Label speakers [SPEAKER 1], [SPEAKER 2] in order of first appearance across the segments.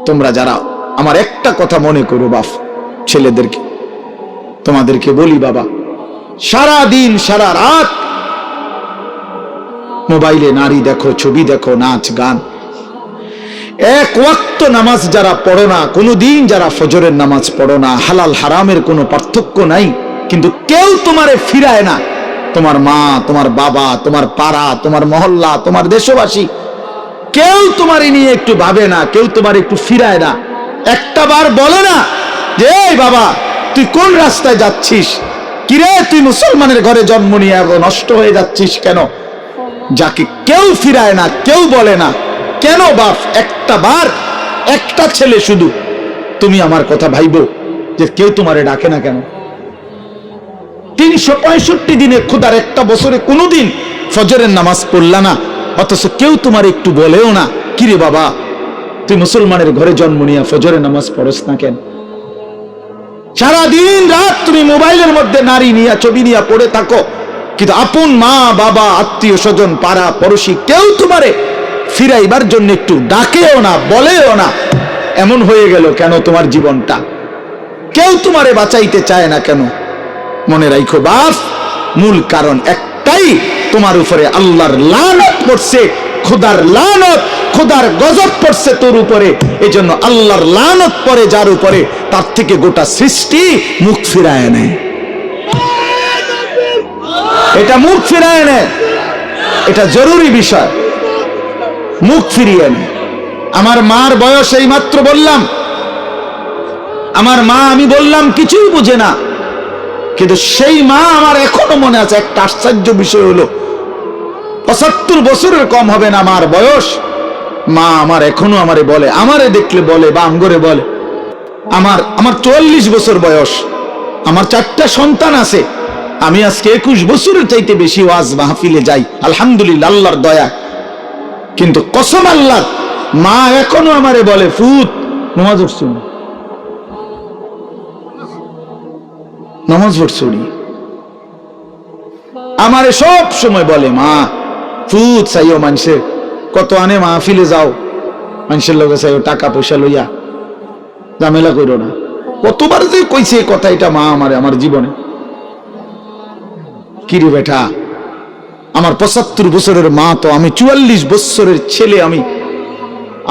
[SPEAKER 1] তোমরা যারা আমার একটা কথা মনে করো বাপ, ছেলেদেরকে তোমাদেরকে বলি বাবা, সারা দিন সারা রাত মোবাইলে নারী দেখো, ছবি দেখো, নাচ গান, এক ওয়াক্ত নামাজ যারা পড়ো না, কোনোদিন যারা ফজরের নামাজ পড়ো না, হালাল হারামের কোনো পার্থক্য নাই, কিন্তু কেউ তোমারে ফিরায় না। তোমার মা, তোমার বাবা, তোমার পাড়া, তোমার মহল্লা, তোমার দেশবাসী, কেউ তোমারে নিয়ে একটু ভাবে না, কেউ তোমার একটু ফিরায় না। একটা বার বলে না যে এই বাবা তুই কোন রাস্তায় যাচ্ছিস, কিরে তুই মুসলমানের ঘরে জন্ম নিয়ে এত নষ্ট হয়ে যাচ্ছিস কেন? যাকে কেউ ফিরায় না, কেউ বলে না, কেন বাপ? একটা বার, একটা ছেলে শুধু তুমি আমার কথা ভাইবো যে কেউ তোমারে ডাকে না কেন? 365 দিনে খোদার একটা বছরে কোনোদিন ফজরের নামাজ পড়লা না, অথচ কেউ তোমার একটু বলেও না কিরে বাবা তুই মুসলমানের ঘরে জন্ম নিয়ে ফজরের নামাজ পড়স না কেন? সারাদিন রাত তুমি মোবাইলের মধ্যে নারী নিয়ে, ছবি নিয়ে পড়ে থাকো, কিন্তু আপন মা বাবা, আত্মীয় স্বজন, পাড়া পড়োশি কেউ তোমারে ফিরাইবার জন্য একটু ডাকেও না, বলেও না। এমন হয়ে গেল কেন তোমার জীবনটা? কেউ তোমারে বাঁচাইতে চায় না কেন? মনে রাখো বাপ, মূল কারণ একটাই, তোমার উপরে আল্লাহর লানত পড়ছে, খোদার লানত, খোদার গজব পড়ছে তোর উপরে। এই জন্য আল্লাহর লানত পড়ে যার উপরে, তার থেকে গোটা সৃষ্টি মুখ ফিরায় নেয়। এটা মুখ ফিরায় নেয়, এটা জরুরি বিষয়, মুখ ফিরিয়ে নেয়। আমার মার বয়স এই মাত্র বললাম, আমার মা আমি বললাম কিছুই বুঝে না, কিন্তু সেই মা আমার এখনো মনে আছে। একটা আশ্চর্য বিষয় হলো 75 বছরের কম হবে না মার বয়স, মা আমার এখনো আমারে বলে, আমারে দেখলে বলে বা আমগরে বলে, আমার 44 বছর বয়স, আমার 4টা সন্তান আছে, আমি আজকে 21 বছরের চাইতে বেশি ওয়াজ মাহফিলে যাই, আলহামদুলিল্লাহ আল্লাহর দয়া। কিন্তু কসম আল্লাহ, মা এখনো আমারে বলে ফুত নামাজ পড়ছো না, নামাজ পড়ছো নি, আমারে সব সময় বলে মা ফুত চাইও, মানুষের কত আনে মাহফিলে যাও, মানুষের লোকে চাইও টাকা পয়সা লইয়া, ঝামেলা করো না। কতবার যে কইছে কথা এটা মা আমারে, আমার জীবনে। কিরে বেটা, আমার 75 বছরের মা তো, আমি 44 বছরের ছেলে, আমি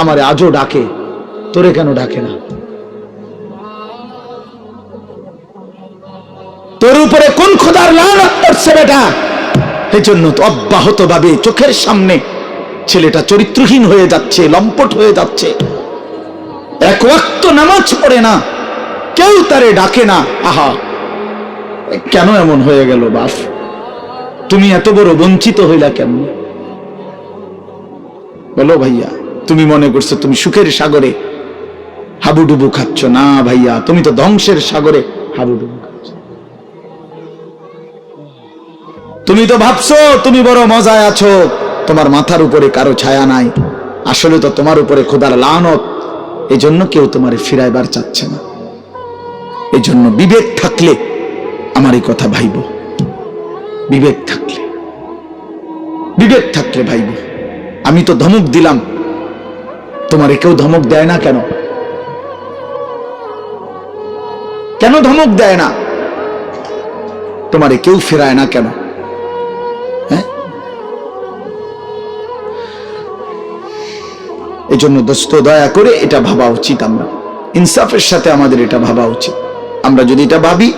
[SPEAKER 1] আমারে আজও ডাকে, তোরে কেন ডাকে না? তোর উপরে কোন খোদার লানত পড়ছে বেটা? এই জন্য তো অব্যাহত ভাবে চোখের সামনে ছেলেটা চরিত্রহীন হয়ে যাচ্ছে, লম্পট হয়ে যাচ্ছে, এক ওয়াক্ত নামাজ পড়ে না, কেউ তারে ডাকে না। আহা, কেন এমন হয়ে গেল বাপ? তুমি এত বড় বঞ্চিত হইলা কেন? বলো ভাইয়া, তুমি মনে করছো তুমি সুখের সাগরে হাবুডুবু খাচ্ছ? না ভাইয়া, তুমি তো ধ্বংসের সাগরে হাবুডুবু খাচ্ছ। তুমি তো ভাবছো তুমি বড় মজায় আছো, তোমার মাথার উপরে কারো ছায়া নাই, আসলে তো তোমার উপরে খোদার লানত। এই জন্য কেউ তোমারে ফিরাইবার চাচ্ছে না। এই জন্য বিবেক থাকলে আমার এই কথা ভাইব, বিবেক থাকলে, বিবেক থাকলে ভাইব। আমি তো ধমক দিলাম, তোমারে কেউ ধমক দেয় না কেন? কেন ধমক দেয় না? তোমারে কেউ ফেরায় না কেন? হ্যাঁ, এই জন্য দোস্ত দয়া করে এটা ভাবা উচিত, আমরা ইনসাফের সাথে আমাদের এটা ভাবা উচিত। আমরা যদি এটা ভাবি,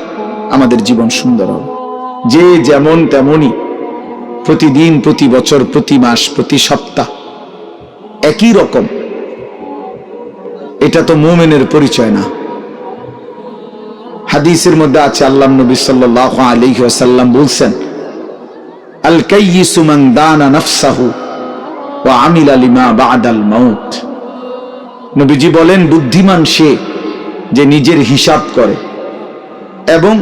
[SPEAKER 1] আমাদের জীবন সুন্দর হবে। যে যেমন তেমনই, প্রতিদিন, প্রতি বছর, প্রতি মাস, প্রতি সপ্তাহ একই রকম, এটা তো মুমিনের পরিচয় না। হাদিসের মধ্যে আছে, আল্লাহর নবী সাল্লাল্লাহু আলাইহি ওয়াসাল্লাম বলছেন, আল কাইয়িসু মান দানা নাফসাহু ওয়া আমিলা লিমা বা'দাল মাউত। নবীজি বলেন, বুদ্ধিমান সে যে নিজের হিসাব করে এবং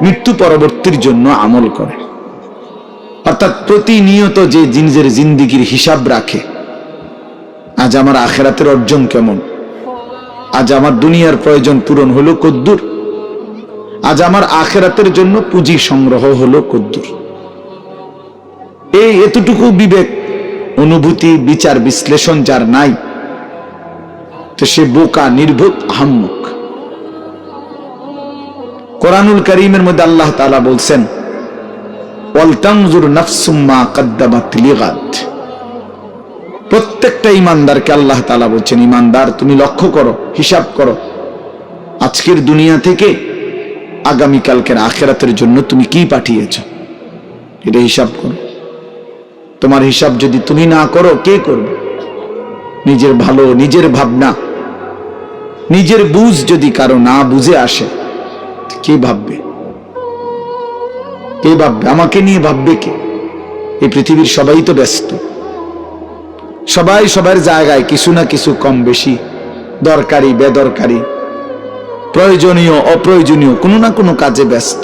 [SPEAKER 1] মৃত্যু পরবর্তীর জন্য আমল করে। অর্থাৎ প্রতিনিয়ত যে নিজের জিন্দেগির হিসাব রাখে, আজ আমার আখিরাতের অর্জন কেমন, আজ আমার দুনিয়ার প্রয়োজন পূরণ হলো কদ্দুর, আজ আমার আখিরাতের জন্য পুঁজি সংগ্রহ হলো কদ্দুর। এই এতটুকু বিবেক, অনুভূতি, বিচার বিশ্লেষণ যার নাই, তো সে বোকা, নির্বোধ, আহাম্মক। কোরআনুল কারীমের মধ্যে আল্লাহ তাআলা বলছেন, ওয়ালতানজুর নাফসুম মা কদ্দামাত লিগাদ। প্রত্যেকটা ঈমানদারকে আল্লাহ তাআলা বলছেন, ঈমানদার তুমি লক্ষ্য করো, হিসাব করো, আজকের দুনিয়া থেকে আগামীকালকের আখিরাতের জন্য তুমি কি পাঠিয়েছো, এটা হিসাব করো। তোমার হিসাব যদি তুমি না করো, কে করবে? নিজের ভালো, নিজের ভাবনা, নিজের বুঝ যদি কারো না বুঝে আসে, কে ভাববে? কে ভাববে? আমাকে নিয়ে ভাববে কে? এই পৃথিবীর সবাই তো ব্যস্ত, সবাই সবার জায়গায় কিছু না কিছু কম বেশি, দরকারি বেদরকারি, প্রয়োজনীয় অপ্রয়োজনীয় কোনো না কোনো কাজে ব্যস্ত।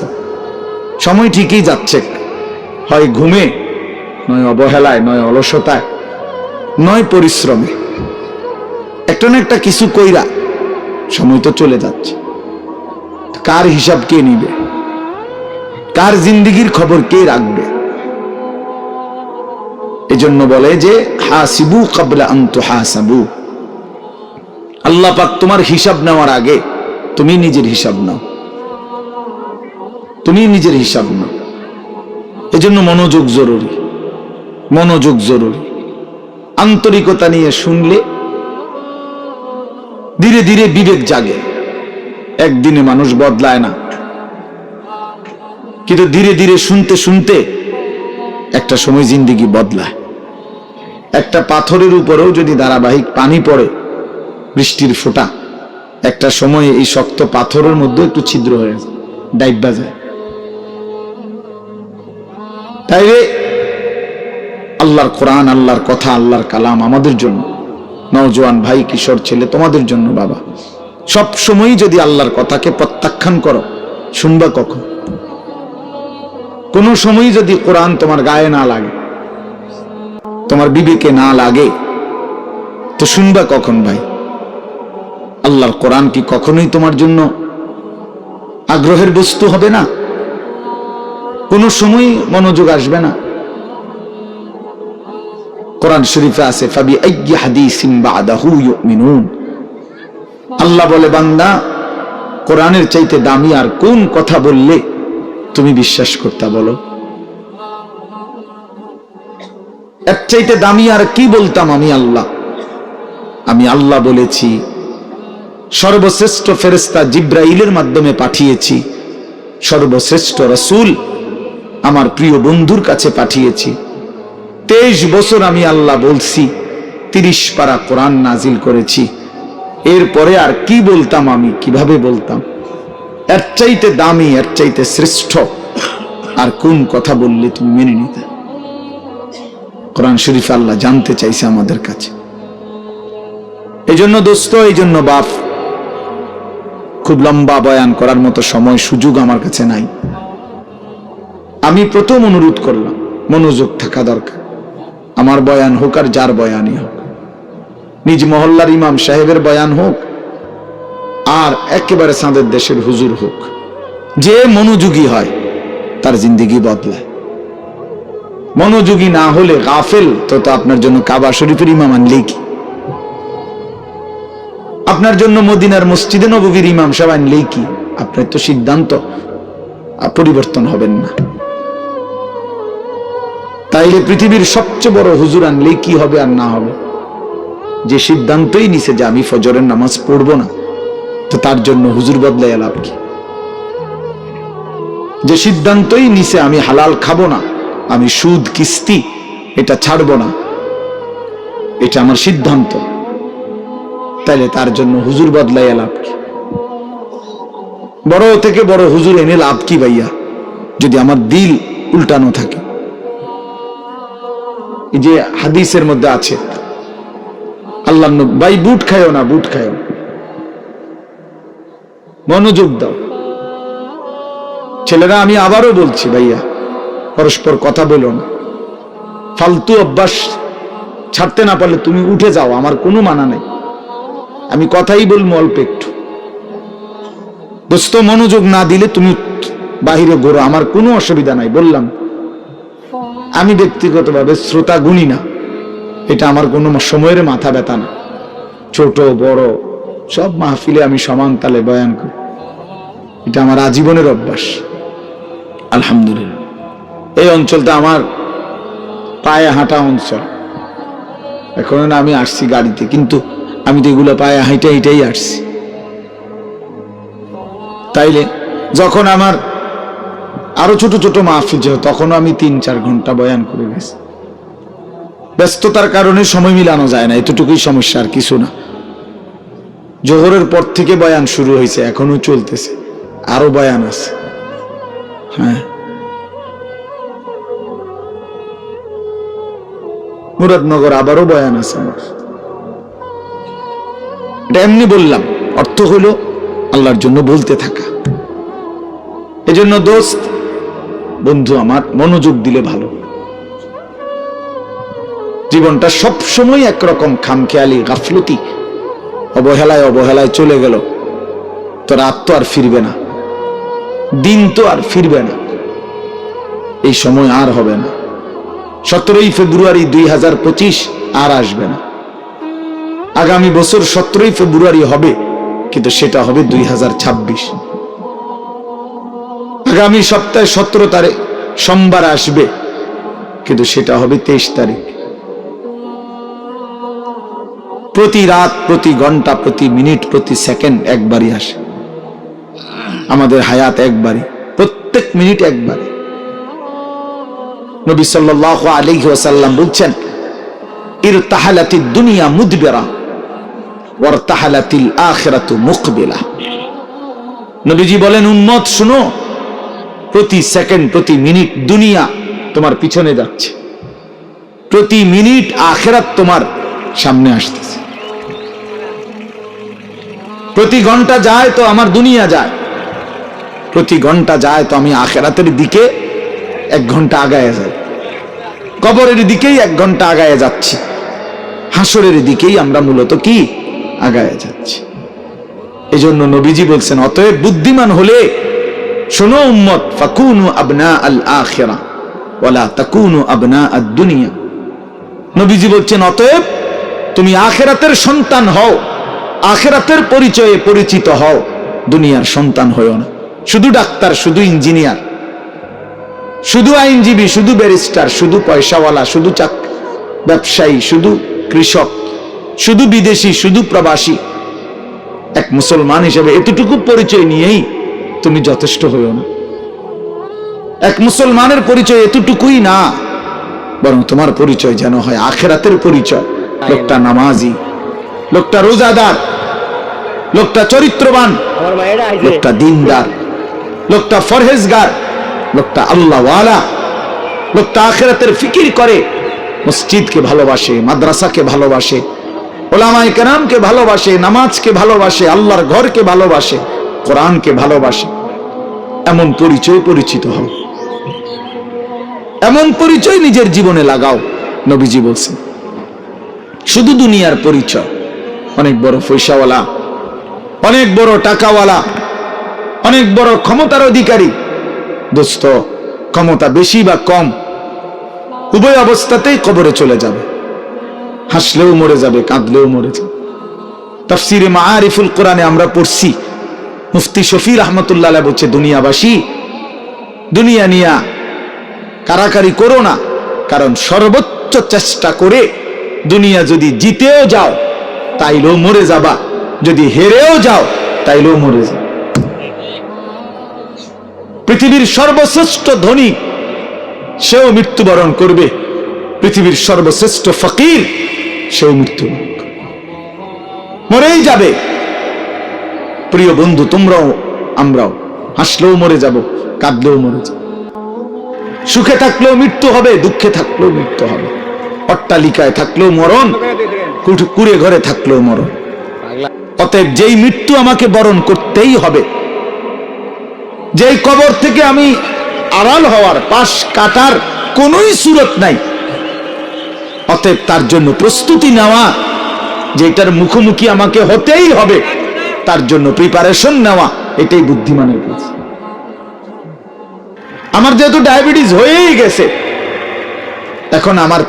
[SPEAKER 1] সময় ঠিকই যাচ্ছে, হয় ঘুমে, নয় অবহেলায়, নয় অলসতায়, নয় পরিশ্রমে, একটা না একটা কিছু কইরা সময় তো চলে যাচ্ছে। কার হিসাব কে নিবে? কার জিন্দেগির খবর কে রাখবে? এজন্য বলে যে হাসিবু ক্বাবলা আন তুহাসাবু। আল্লাহ পাক তোমার হিসাব নেওয়ার আগে তুমি নিজের হিসাব নাও, তুমি নিজের হিসাব নাও। এজন্য মনোযোগ জরুরি, মনোযোগ জরুরি। আন্তরিকতা নিয়ে শুনলে ধীরে ধীরে বিবেক জাগে। একদিনে মানুষ বদলায় না, কিন্তু ধীরে ধীরে শুনতে শুনতে একটা সময় জিন্দেগি বদলায়। একটা পাথরের উপরেও যদি ধারাবাহিক পানি পড়ে, বৃষ্টির ফোঁটা, একটা সময় এই শক্ত পাথরের মধ্যে একটু ছিদ্র হয়ে যায়, ডাইবা যায়। তাই আল্লাহর কোরআন, আল্লাহর কথা, আল্লাহর কালাম আমাদের জন্য, নওজোয়ান ভাই, কিশোর ছেলে, তোমাদের জন্য বাবা, সব সময় যদি আল্লাহর কথাকে প্রত্যাখ্যান করো, শুনবা কখন? কোন সময় যদি কোরআন তোমার গায়ে না লাগে, তোমার বিবেকে না লাগে, তো শুনবা কখন ভাই? আল্লাহর কোরআন কি কখনোই তোমার জন্য আগ্রহের বস্তু হবে না? কোন সময় মনোযোগ আসবে না? কোরআন শরীফে আছে, ফাবি আইয়ি হাদিসিন বাদাহু ইউমিনুন। আল্লাহ বলে, বান্দা, কোরআনের চাইতে দামি আর কোন কথা বললে তুমি বিশ্বাস করতে? বলো, এর চাইতে দামি আর কি বলতাম আমি আল্লাহ? আমি আল্লাহ বলেছি, সর্বশ্রেষ্ঠ ফেরেশতা জিব্রাইলের মাধ্যমে পাঠিয়েছি, সর্বশ্রেষ্ঠ রাসূল আমার প্রিয় বন্ধুর কাছে পাঠিয়েছি। 23 বছর আমি আল্লাহ বলছি, 30 পারা কোরআন নাজিল করেছি। এরপরে আর কি বলতাম আমি? কিভাবে বলতাম? এর চাইতে দামি, এর চাইতে শ্রেষ্ঠ আর কোন কথা বললে তুমি মেনে নিতে? কোরআন শরীফে আল্লাহ জানতে চাইছে আমাদের কাছে। এই জন্য দোস্ত, এই জন্য বাপ, খুব লম্বা বয়ান করার মতো সময় সুযোগ আমার কাছে নাই। আমি প্রথম অনুরোধ করলাম, মনোযোগ থাকা দরকার। আমার বয়ান হোক আর যার বয়ানই হোক, নিজ মহল্লার ইমাম সাহেবের বয়ান হোক আর একেবারে চাঁদের দেশের হুজুর হোক, যে মনোযোগী হয় তার জিন্দেগি বদলায়। মনোযোগী না হলে গাফেল, তো আপনার জন্য কাবা শরীফের ইমাম আনলেই কি? আপনার জন্য মদিনার মসজিদে নববীর ইমাম সাহেব আনলেই কি? আপনার তো সিদ্ধান্ত পরিবর্তন হবেন না। তাইলে পৃথিবীর সবচেয়ে বড় হুজুর আনলেই কি হবে আর না হবে? যে সিদ্ধান্তই নিছে যে আমি ফজরের নামাজ পড়বো না, তো তার জন্য হুজুর বদলাইয়া লাভ কি? যে সিদ্ধান্তই নিছে আমি হালাল খাবো না, আমি সুদ কিস্তি এটা ছাড়বো না, এটা আমার সিদ্ধান্ত, তাইলে তার জন্য হুজুর বদলাইয়া লাভ কি? বড় থেকে বড় হুজুর এনে লাভ কি ভাইয়া, যদি আমার দিল উল্টানো থাকে? এই যে হাদিসের মধ্যে আছে, আল্লাহ ভাই বুট খায়ও না, বুট খায়ও, মনোযোগ দাও। ছেলেরা, আমি আবারও বলছি ভাইয়া, পরস্পর কথা বলো না। ফালতু অভ্যাস ছাড়তে না পারলে তুমি উঠে যাও, আমার কোনো মানা নেই। আমি কথাই বলবো অল্প একটু। দোস্ত, মনোযোগ না দিলে তুমি বাহিরে ঘোরো, আমার কোনো অসুবিধা নাই। বললাম, আমি ব্যক্তিগতভাবে শ্রোতা গুণী না, এটা আমার কোনো সময়ের মাথা ব্যথা না। ছোট বড় সব মাহফিলে আমি সমান তালে বয়ান করি, এটা আমার আজীবনের অভ্যাস। আলহামদুলিল্লাহ। এই অঞ্চলটা আমার পায়ে হাঁটা অঞ্চল। এখন না আমি আসছি গাড়িতে, কিন্তু আমি তো এগুলো পায়ে হাঁটা হেঁটেই আসছি। তাইলে যখন আমার আরো ছোট ছোট মাহফিল ছিল, তখনও আমি 3-4 ঘন্টা বয়ান করে গেছি। ব্যস্ততার কারণে সময় মিলানো যায় না, এতটুকুই সমস্যা, আর কিছু না। জোহরের পর থেকে বয়ান শুরু হয়েছে, এখনো চলতেছে, আরো বয়ান আছে। হ্যাঁ, মুরাদনগর আবারও বয়ান আছে আমার। এটা এমনি বললাম, অর্থ হলো আল্লাহর জন্য বলতে থাকা। এজন্য দোস্ত, বন্ধু আমার, মনোযোগ দিলে ভালো। জীবনটা সবসময় একরকম খামখেয়ালি, গাফলতি, অবহেলায় অবহেলায় চলে গেল, তো রাত তো আর ফিরবে না, দিন তো আর ফিরবে না, এই সময় আর হবে না। 17ই ফেব্রুয়ারি 2025 আর আসবে না। আগামী বছর 17ই ফেব্রুয়ারি হবে, কিন্তু সেটা হবে 2026। আগামী সপ্তাহে 17 তারিখ সোমবার আসবে, কিন্তু সেটা হবে 23 তারিখ। প্রতি রাত, প্রতি ঘন্টা, প্রতি মিনিট, প্রতি সেকেন্ড একবারই আসে। আমাদের হায়াত একবারই, প্রত্যেক মিনিট একবারই। নবী সাল্লাল্লাহু আলাইহি ওয়াসাল্লাম বলছেন, ইরতাহালাতিদ দুনিয়া মুদবিরা ওয়ারতাহালাতিল আখিরাতু মুকবিলা। নবীজি বলেন, উম্মত শুনো, প্রতি সেকেন্ড, প্রতি মিনিট দুনিয়া তোমার পিছনে যাচ্ছে, প্রতি মিনিট আখিরাত তোমার সামনে আসতেছে। প্রতি ঘন্টা যায় তো আমার দুনিয়া যায়, প্রতি ঘন্টা যায় তো আমি আখিরাতের দিকে 1 ঘন্টা আগায় যাই, কবরের দিকেই 1 ঘন্টা আগায় যাচ্ছি, হাসরের দিকেই আমরা মূলত কি আগায় যাচ্ছি। এজন্য নবীজি বলছেন, অতএব বুদ্ধিমান হলে শোনো উম্মত, ফাকুনু আবনা আল আখিরা ওয়ালা তাকুনু আবনা আদ দুনিয়া। নবীজি বলছেন, অতএব তুমি আখিরাতের সন্তান হও, আখিরাতের পরিচয়ে পরিচিত হও, দুনিয়ার সন্তান হও না। শুধু ডাক্তার, শুধু ইঞ্জিনিয়ার, শুধু আইনজীবী, শুধু ব্যারিস্টার, শুধু পয়সাওয়ালা, শুধু ব্যবসায়ী, শুধু কৃষক, শুধু বিদেশি, শুধু প্রবাসী, এক মুসলমান হিসেবে এতটুকু পরিচয় নিয়েই তুমি যথেষ্ট হও না। এক মুসলমানের পরিচয় এতটুকুই না, বরং তোমার পরিচয় যেন হয় আখিরাতের পরিচয়। লোকটা নামাজি, লোকটা রোজাদার, লোকটা চরিত্রবান, লোকটা দিনদার, লোকটা ফরহেজগার, লোকটা আল্লাহওয়ালা, লোকটা আখিরাতের ফিকির করে, মসজিদকে ভালোবাসে, মাদ্রাসাকে ভালোবাসে, ওলামায়ে কেরামকে ভালোবাসে, নামাজকে ভালোবাসে, আল্লাহর ঘরকে ভালোবাসে, কোরআনকে ভালোবাসে। এমন পরিচয় পরিচিত হও, এমন পরিচয় নিজের জীবনে লাগাও। নবীজি বলছেন, শুধু দুনিয়ার পরিচয়, অনেক বড় পয়সাওয়ালা, অনেক বড় টাকাওয়ালা, অনেক বড় ক্ষমতার অধিকারী, দোস্ত ক্ষমতা বেশি বা কম উভয় অবস্থাতেই কবরে চলে যাবে, হাসলেও মরে যাবে, কাঁদলেও মরে যাবে। তাফসিরে মাআরিফুল কোরআনে আমরা পড়ছি, মুফতি শফি রহমতুল্লাহ আলাইহি বলছে, দুনিয়াবাসী, দুনিয়া নিয়া কারাকারি করো না, কারণ সর্বোচ্চ চেষ্টা করে দুনিয়া যদি জিতেও যাও তাইলেও মরে যাবা, যদি হেরেও যাও তাইলেও মরে যাও। পৃথিবীর সর্বশ্রেষ্ঠ ধনী সেও মৃত্যুবরণ করবে, পৃথিবীর সর্বশ্রেষ্ঠ ফকির সেও মৃত্যুবরণ করবে, মরেই যাবে। প্রিয় বন্ধু, তোমরাও আমরাও হাসলেও মরে যাব, কাঁদলেও মরে যাব, সুখে থাকলেও মৃত্যু হবে, দুঃখে থাকলেও মৃত্যু হবে, অট্টালিকায় থাকলেও মরণ, কুড়ে ঘরে থাকলেও মরণ। অতএব যেই মৃত্যু আমাকে বরণ করতেই হবে, যেই কবর থেকে আমি আড়াল হওয়ার, পাশ কাটার কোনোই সুরত নাই, অতএব তার জন্য প্রস্তুতি নেওয়া, যেটার মুখোমুখি আমাকে হতেই হবে, তার জন্য প্রিপারেশন নেওয়া, এটাই বুদ্ধিমানের কাজ। আমার যেহেতু ডায়াবেটিস হয়েই গেছে, এখন আমার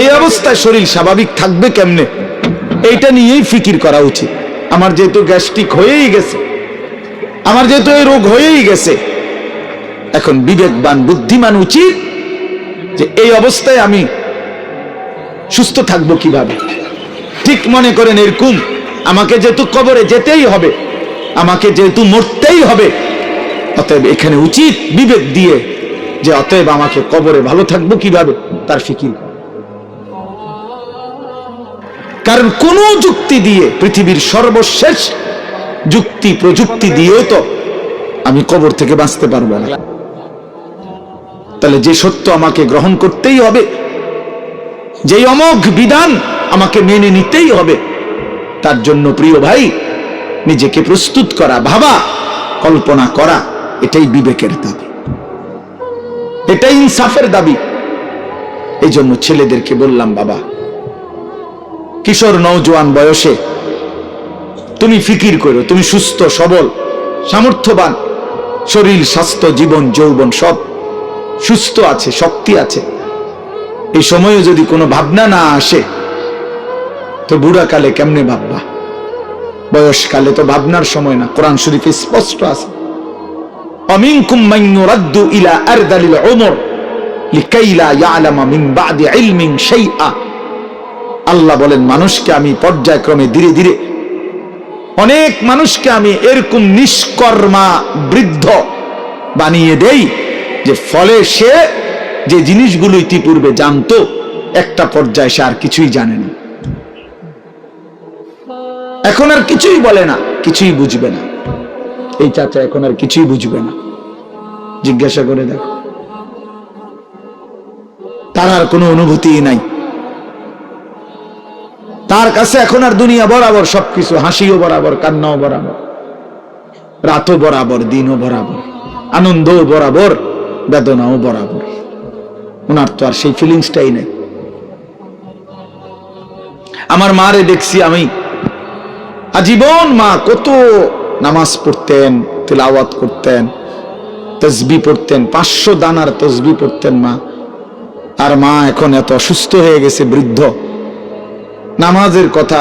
[SPEAKER 1] এই অবস্থায় শরীর স্বাভাবিক থাকবে কেমনে, এইটা নিয়েই ফিকির করা উচিত। আমার যেহেতু গ্যাস্ট্রিক হয়েই গেছে, আমার যেহেতু এই রোগ হয়েই গেছে, এখন বিবেকবান বুদ্ধিমান উচিত যে এই অবস্থায় আমি সুস্থ থাকবো কিভাবে। ঠিক মনে করেন এরকম, আমাকে যেহেতু কবরে যেতেই হবে, আমাকে যেহেতু মরতেই হবে, অতএব এখানে উচিত বিবেক দিয়ে যে অতএব আমাকে কবরে ভালো থাকবো কিভাবে তার ফিকির। কারণ কোন যুক্তি দিয়ে, পৃথিবীর সর্বশেষ যুক্তি প্রযুক্তি দিয়েও তো আমি কবর থেকে বাঁচতে পারবো না। তাহলে যে সত্য আমাকে গ্রহণ করতেই হবে, যে অমোঘ বিধান আমাকে মেনে নিতেই হবে, তার জন্য প্রিয় ভাই নিজেকে প্রস্তুত করা, ভাবা, কল্পনা করা, এটাই বিবেকের দাবি, এটাই ইনসাফের দাবি। এই জন্য ছেলেদেরকে বললাম, বাবা, কিশোর নওজোয়ান বয়সে তুমি ফিকির করো, তুমি সুস্থ সবল সামর্থ্যবান, শরীর স্বাস্থ্য জীবন যৌবন সব সুস্থ আছে, শক্তি আছে, এই সময়ে যদি কোনো ভাবনা না আসে তো বুড়াকালে কেমনে ভাববা? বয়সকালে তো ভাবনার সময় না। কোরআন শরীফে স্পষ্ট আছে, অমিনকুম মান ইউরাদ্দু ইলা আরদালিল উমর লিকাই লা ইয়ালামা মিন বাদি ইলমিন শাইআ। আল্লাহ বলেন, মানুষকে আমি পর্যায়ক্রমে ধীরে ধীরে অনেক মানুষকে আমি এরকম নিষ্কর্মা বৃদ্ধ বানিয়ে দেই যে ফলে সে যে জিনিসগুলো ইতিপূর্বে জানতো একটা পর্যায়ে সে আর কিছুই জানে না, এখন আর কিছুই বলে না, কিছুই বুঝবে না। এই চাচা এখন আর কিছুই বুঝবে না, জিজ্ঞাসা করে দেখো, তার আর কোনো অনুভূতি নাই, তার কাছে এখন আর দুনিয়া বরাবর, সবকিছু, হাসিও বরাবর, কান্নাও বরাবর, রাতও বরাবর, দিনও বরাবর, আনন্দও বরাবর, বেদনাও বরাবর। ওনার তো আর সেই ফিলিংসটাই নেই। আমার মারে দেখছি আমি, আজীবন মা কত নামাজ পড়তেন, তিলাওয়াত করতেন, তাসবিহ পড়তেন, 500 দানার তাসবিহ পড়তেন মা। আর মা এখন এত অসুস্থ হয়ে গেছে, বৃদ্ধ, নামাজের কথা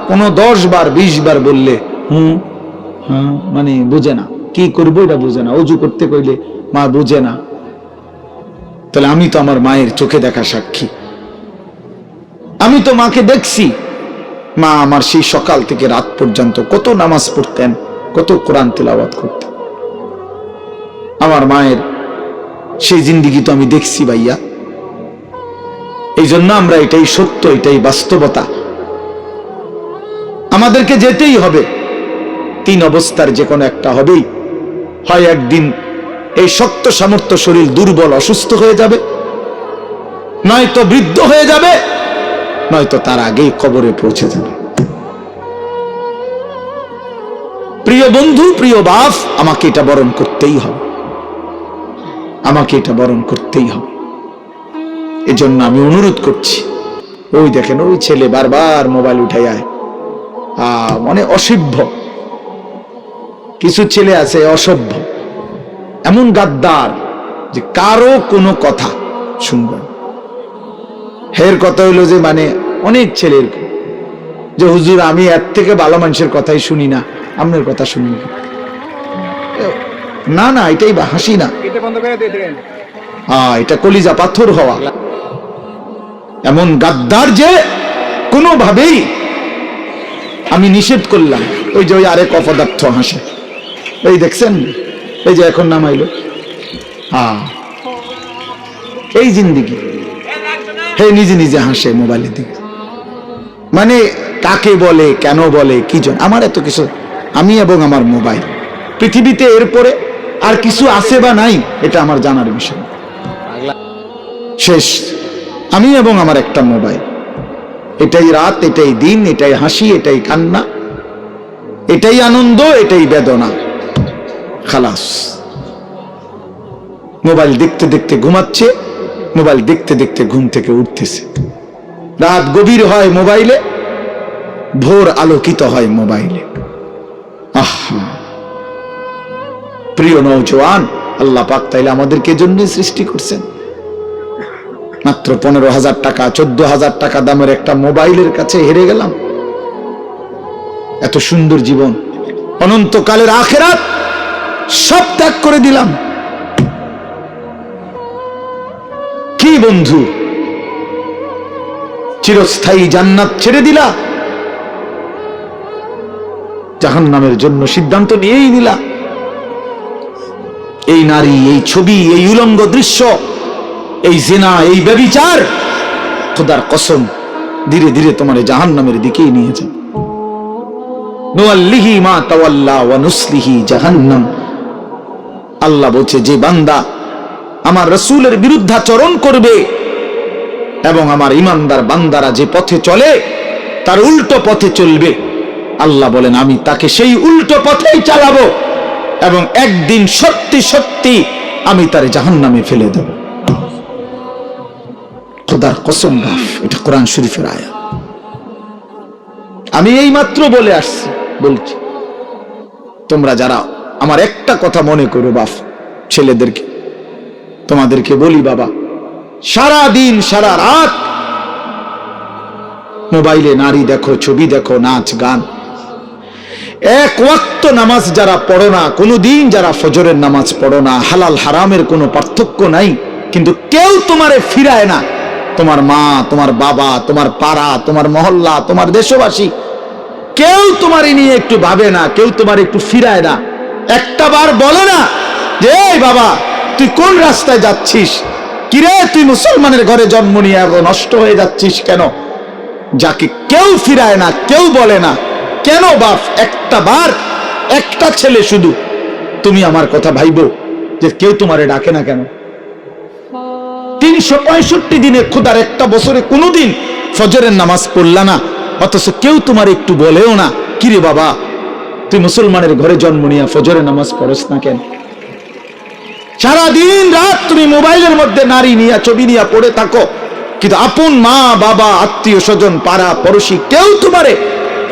[SPEAKER 1] কোনো 10 বার 20 বার বললে মানে বুঝে না, কি করবো এটা বুঝে না, অজু করতে কইলে মা বুঝে না। তাহলে আমি তো আমার মায়ের চোখে দেখা সাক্ষী, আমি তো মাকে দেখছি। মা আমার সেই সকাল থেকে রাত পর্যন্ত কত নামাজ পড়তেন, কত কোরআন তিলাওয়াত করতেন। আমার মায়ের সেই জিন্দেগি তো আমি দেখছি ভাইয়া। এই জন্য আমরা, এটাই সত্য, এটাই বাস্তবতা, আমাদেরকে যেতেই হবে। 3 অবস্থার যে কোনো একটা হবেই, হয় একদিন এই শক্ত সামর্থ্য শরীর দুর্বল অসুস্থ হয়ে যাবে, নয়তো বৃদ্ধ হয়ে যাবে, নয়তো তার আগেই কবরে পৌঁছে যাবে। প্রিয় বন্ধু, প্রিয় বাপ, আমাকে এটা বরণ করতেই হবে, আমাকে এটা বরণ করতেই হবে। এজন্য আমি অনুরোধ করছি, ওই দেখেন ওই ছেলে বারবার মোবাইল উঠাই আয়, মানে অসভ্য কিছু ছেলে আছে, অসভ্য, এমন গাদ্দার যে কারো কোনো কথা শুনবেন। হের কথা হইলো যে মানে অনেক ছেলের যে হুজুর আমি এর থেকে ভালো মানুষের কথাই শুনি না, আপনার কথা শুনি না। না, এটাই হাসি না, এটা কলিজা পাথর হওয়া। এমন গাদ্দার যে কোনোভাবেই আমি নিষেধ করলাম। ওই যে ওই আরেক অপদার্থ হাসে, এই দেখছেন, এই যে এখন নামাইলো, এই জিন্দিগি, হে নিজে নিজে হাসে মোবাইলের দিকে। মানে কাকে বলে, কেন বলে, কি জন, আমার এত কিছু, আমি এবং আমার মোবাইল, পৃথিবীতে এরপরে আর কিছু আছে বা নাই এটা আমার জানার বিষয় শেষ। আমি এবং আমার একটা মোবাইল, এটাই রাত, এটাই দিন, এটাই হাসি, এটাই কান্না, এটাই আনন্দ, এটাই বেদনা, খালাস। মোবাইল দেখতে দেখতে ঘুমাচ্ছে, মোবাইল দেখতে দেখতে ঘুম থেকে উঠতেছে, রাত গভীর হয় মোবাইলে, ভোর আলোকিত হয় মোবাইলে। আহা প্রিয় নওজোয়ান, আল্লাহ পাক তাইলে আমাদেরকে জন্য সৃষ্টি করছেন। মাত্র 15,000 টাকা 14,000 টাকা দামের একটা মোবাইলের কাছে হেরে গেলাম। এত সুন্দর জীবন, অনন্তকালের আখিরাত সব ত্যাগ করে দিলাম। কি বন্ধু, চিরস্থায়ী জান্নাত ছেড়ে দিলা, জাহান্নামের জন্য সিদ্ধান্ত নিয়েই নিলা। এই নারী, এই ছবি, এই উলঙ্গ দৃশ্য, এই জিনা, এই ব্যভিচার, খোদার কসম ধীরে ধীরে তোমার জাহান্নামের দিকেই নিয়ে যাবে। নুআল্লিহি মা তাওয়াল্লা ওয়া নুসলিহি জাহান্নাম। আল্লাহ বলছে, যে বান্দা আমার রাসূলের বিরুদ্ধাচরণ করবে এবং আমার ঈমানদার বান্দারা যে পথে চলে তার উল্টো পথে চলবে, আল্লাহ বলেন আমি তাকে সেই উল্টো পথেই চালাবো এবং একদিন সত্যি সত্যি আমি তার জাহান্নামে ফেলে দেব। খোদার কসম, এটা কোরআন শরীফের আয়াত। আমি এই মাত্র বলে আসছি, বলছি তোমরা যারা আমার একটা কথা মনে করো বাপ, ছেলেদেরকে তোমাদেরকে বলি, বাবা সারা দিন সারা রাত মোবাইলে নারী দেখো, ছবি দেখো, নাচ গান, এক ওয়াক্ত নামাজ যারা পড়ো না, কোনোদিন যারা ফজরের নামাজ পড়ো না, হালাল হারামের কোনো পার্থক্য নাই, কিন্তু কেউ তোমারে ফিরায় না। তোমার মা, তোমার বাবা, তোমার পাড়া, তোমার মহল্লা, তোমার দেশবাসী, কেউ তোমারে নিয়ে একটু ভাবে না, কেউ তোমার একটু ফিরায় না। একটা বার বলে না যে এই বাবা তুই কোন রাস্তায় যাচ্ছিস, কিরে তুই মুসলমানের ঘরে জন্ম নিয়ে নষ্ট হয়ে যাচ্ছিস কেন? যাকে কেউ ফিরায় না, কেউ বলে না, কেন বাপ? একটা বার, একটা ছেলে শুধু তুমি আমার কথা ভাইবো যে কেউ তোমারে ডাকে না কেন? 365 দিনে খোদার একটা বছরে কোনোদিন ফজরের নামাজ পড়লা না, অথচ কেউ তোমার একটু বলেও না কিরে বাবা তুই মুসলমানের ঘরে জন্ম নিয়ে ফজরের নামাজ পড়স না কেন? সারাদিন রাত তুমি মোবাইলের মধ্যে নারী নিয়ে, ছবি নিয়ে পড়ে থাকো, কিন্তু আপন মা বাবা, আত্মীয় স্বজন, পাড়া পড়োশি কেউ তোমারে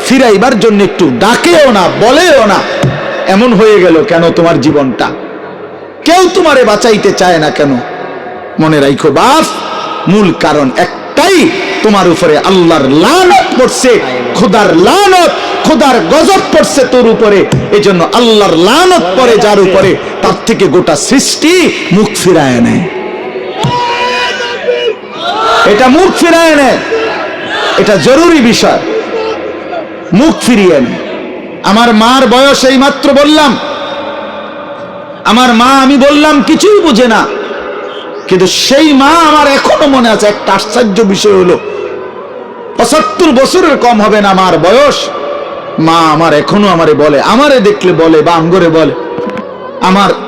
[SPEAKER 1] ফিরাইবার জন্য একটু ডাকেও না, বলেও না। এমন হয়ে গেল কেন তোমার জীবনটা? কেউ তোমারে বাঁচাইতে চায় না কেন? মনে রাখো বাপ, মূল কারণ একটাই, তোমার উপরে আল্লাহর লানত পড়ছে, খোদার লানত, খোদার গজব পড়ছে তোর উপরে। এজন্য আল্লাহর লানত পড়ে যার উপরে, তার থেকে গোটা সৃষ্টি মুখ ফিরায় নেয়। এটা মুখ ফিরায় নেয়, এটা জরুরি বিষয়, মুখ ফিরিয়ে নেয়। আমার মার বয়স এই মাত্র বললাম, আমার মা, আমি বললাম কিছুই বুঝে না, কিন্তু সেই মা আমার এখনো মনে আছে। একটা আশ্চর্য বিষয় হলো 75 বছরের কম হবে না আমার বয়স, মা আমার এখনো আমারে বলে, আমারে দেখলে বলে বা আঙ্গরে বলে,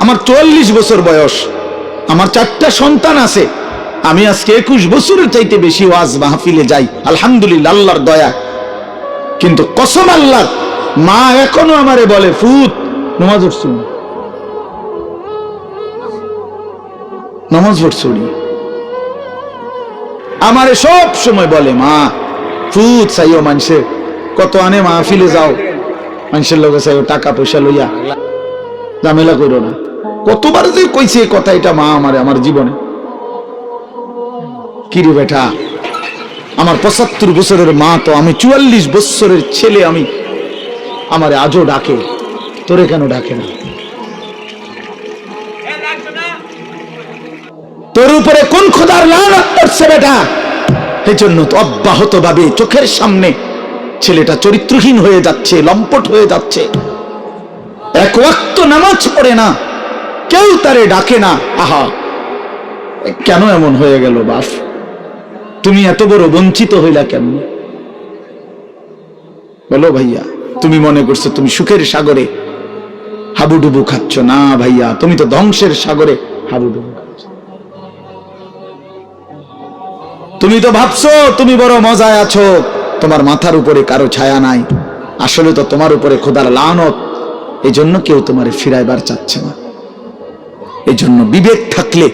[SPEAKER 1] আমার 44 বছর বয়স, আমার 4টা সন্তান আছে, আমি আজকে 21 বছরের চাইতে বেশি ওয়াজ মাহফিলে যাই, আলহামদুলিল্লাহ আল্লাহর দয়া। কিন্তু কসম আল্লাহর, মা এখনো আমারে বলে, ফুত নামাজ পড়ছো, নামাজ পড়ছো, আমারে সব সময় বলে, মা ফুত চাইও মানুষের কত আনে মাহফিলে যাও, মানুষের লোকে চাইও টাকা পয়সা লইয়া, ঝামেলা করো না। কতবার যে কইছে এই কথা, এটা মা আমারে আমার জীবনে। কিরে বেটা, আমার 75 বছরের মা তো, আমি 44 বছরের ছেলে, আমি আমারে আজও ডাকে, তোরে কেন ডাকে না? তোর উপরে কোন খোদার লানত পড়ছে বেটা? এই জন্য তো অব্যাহত ভাবে চোখের সামনে ছেলেটা চরিত্রহীন হয়ে যাচ্ছে, লম্পট হয়ে যাচ্ছে, এক ওয়াক্ত নামাজ পড়ে না, কেউ তারে ডাকে না। আহা, কেন এমন হয়ে গেল বাপ? তুমি এত বড় বঞ্চিত হইলা কেন? বলো ভাইয়া, তুমি মনে করছো তুমি সুখের সাগরে হাবুডুবু খাচ্ছ? না ভাইয়া, তুমি তো ধ্বংসের সাগরে হাবুডুবু খাচ্ছ। তুমি তো ভাবছো তুমি বড় মজায় আছো, তোমার মাথার উপরে কারো ছায়া নাই, আসলে তো তোমার উপরে খোদার লানত। এই জন্য কেউ তোমারে ফিরাইবার চাচ্ছে না। এই জন্য বিবেক থাকলে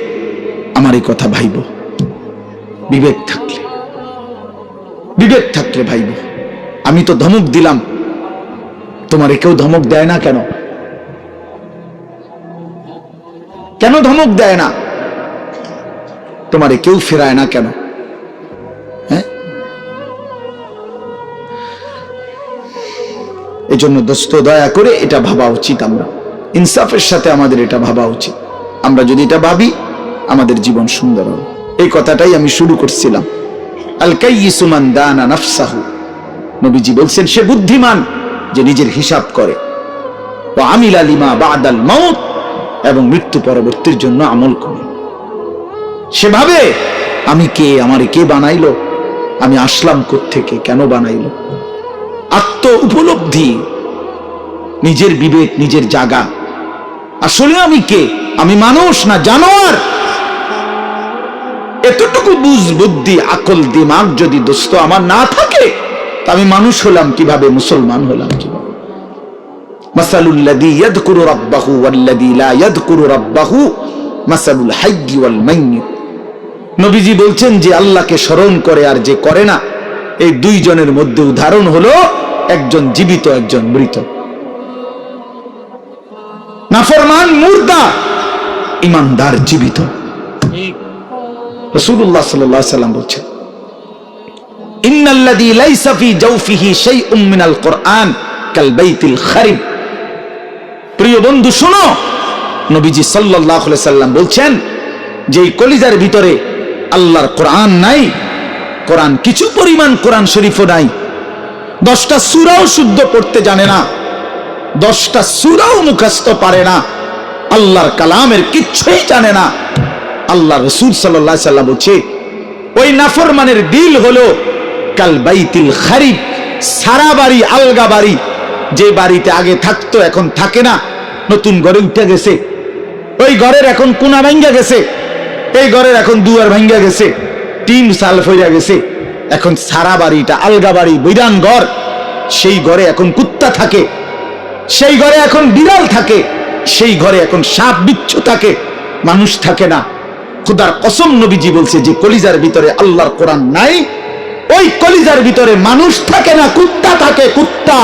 [SPEAKER 1] আমার এই কথা ভাইব, বিবেক থাকলে, বিবেক থাকলে ভাইব। আমি তো ধমক দিলাম, তোমারে কেউ ধমক দেয় না কেন? কেন ধমক দেয় না? তোমারে কেউ ফেরায় না কেন? এজন্য দোস্ত দয়া করে এটা ভাবা উচিত, আমরা ইনসাফের সাথে আমাদের এটা ভাবা উচিত। আমরা যদি এটা ভাবি আমাদের জীবন সুন্দর হবে। এই কথাটাই আমি শুরু করছিলাম। আল কাইয়িসু মান দানা নাফসাহু, নবীজি বলছেন সে বুদ্ধিমান যে নিজের হিসাব করে, ওয়া আমিলা লিমা বাদাল মাউত, এবং মৃত্যু পরবর্তীর জন্য আমল করে। সেভাবে আমি কে, আমারে কে বানাইলো, আমি আসলাম কোত্থেকে, কেন বানাইলো, আত্ম উপলব্ধি, নিজের বিবেক, নিজের জায়গা। আসলে আমি কে, আমি মানুষ না জানোয়ার, এতটুকু বুঝ বুদ্ধি আকল দিমাগ যদি দোস্ত আমার না থাকে, তা আমি মানুষ হলাম কিভাবে, মুসলমান হলাম কিভাবে? মাসালুল লাযী ইয়াযকুরু রাব্বাহু ওয়াল্লাযী লা ইয়াযকুরু রাব্বাহু মাসালুল হাইয়্যি ওয়াল মাইয়্যিত। নবীজি বলছেন যে আল্লাহকে স্মরণ করে আর যে করে না, এই দুইজনের মধ্যে উদাহরণ হলো একজন জীবিত, একজন মৃত। নাফরমান মুর্দা, ঈমানদার জীবিত। রাসূলুল্লাহ সাল্লাল্লাহু আলাইহি ওয়াসাল্লাম বলছেন, ইন্নাল্লাযী লাইসা ফী জাওফিহি শাইউম মিনাল কুরআন কাল বাইতিল খারিব। প্রিয় বন্ধু শোনো, নবীজি সাল্লাল্লাহু আলাইহি ওয়াসাল্লাম বলছেন যে এই কলিজার ভিতরে আল্লাহর কোরআন নাই, কোরআন কিছু পরিমাণ কোরআন শরীফও নাই, 10টা সূরাও শুদ্ধ পড়তে জানে না, 10টা সূরাও মুখস্থ পারে না, আল্লাহর কালামের কিচ্ছুই জানে না, আল্লাহ রাসূল সাল্লাল্লাহু আলাইহি ওয়াসাল্লাম বলছে ওই নাফরমানের দিল হলো কাল বাইতিল খারিব, সারা বাড়ি, আলগা বাড়ি, যে বাড়িতে আগে থাকতো এখন থাকে না, নতুন ঘরে উঠে গেছে, ওই ঘরের এখন কোনা ভাঙ্গা গেছে, এই ঘরের এখন দুয়ার ভাঙ্গা গেছে, টিন সাল ফইরা গেছে, এখন সারা বাড়িটা আলগা বাড়ি, বৈরান ঘর, সেই ঘরে এখন কুত্তা থাকে, সেই ঘরে এখন বিড়াল থাকে, সেই ঘরে এখন সাপ বিচ্ছু থাকে, মানুষ থাকে না। খোদার কসম নবীজি বলছে যে কলিজার ভিতরে আল্লাহর কোরআন নাই, ওই কলিজার ভিতরে মানুষ থাকে না, কুত্তা থাকে, কুত্তা,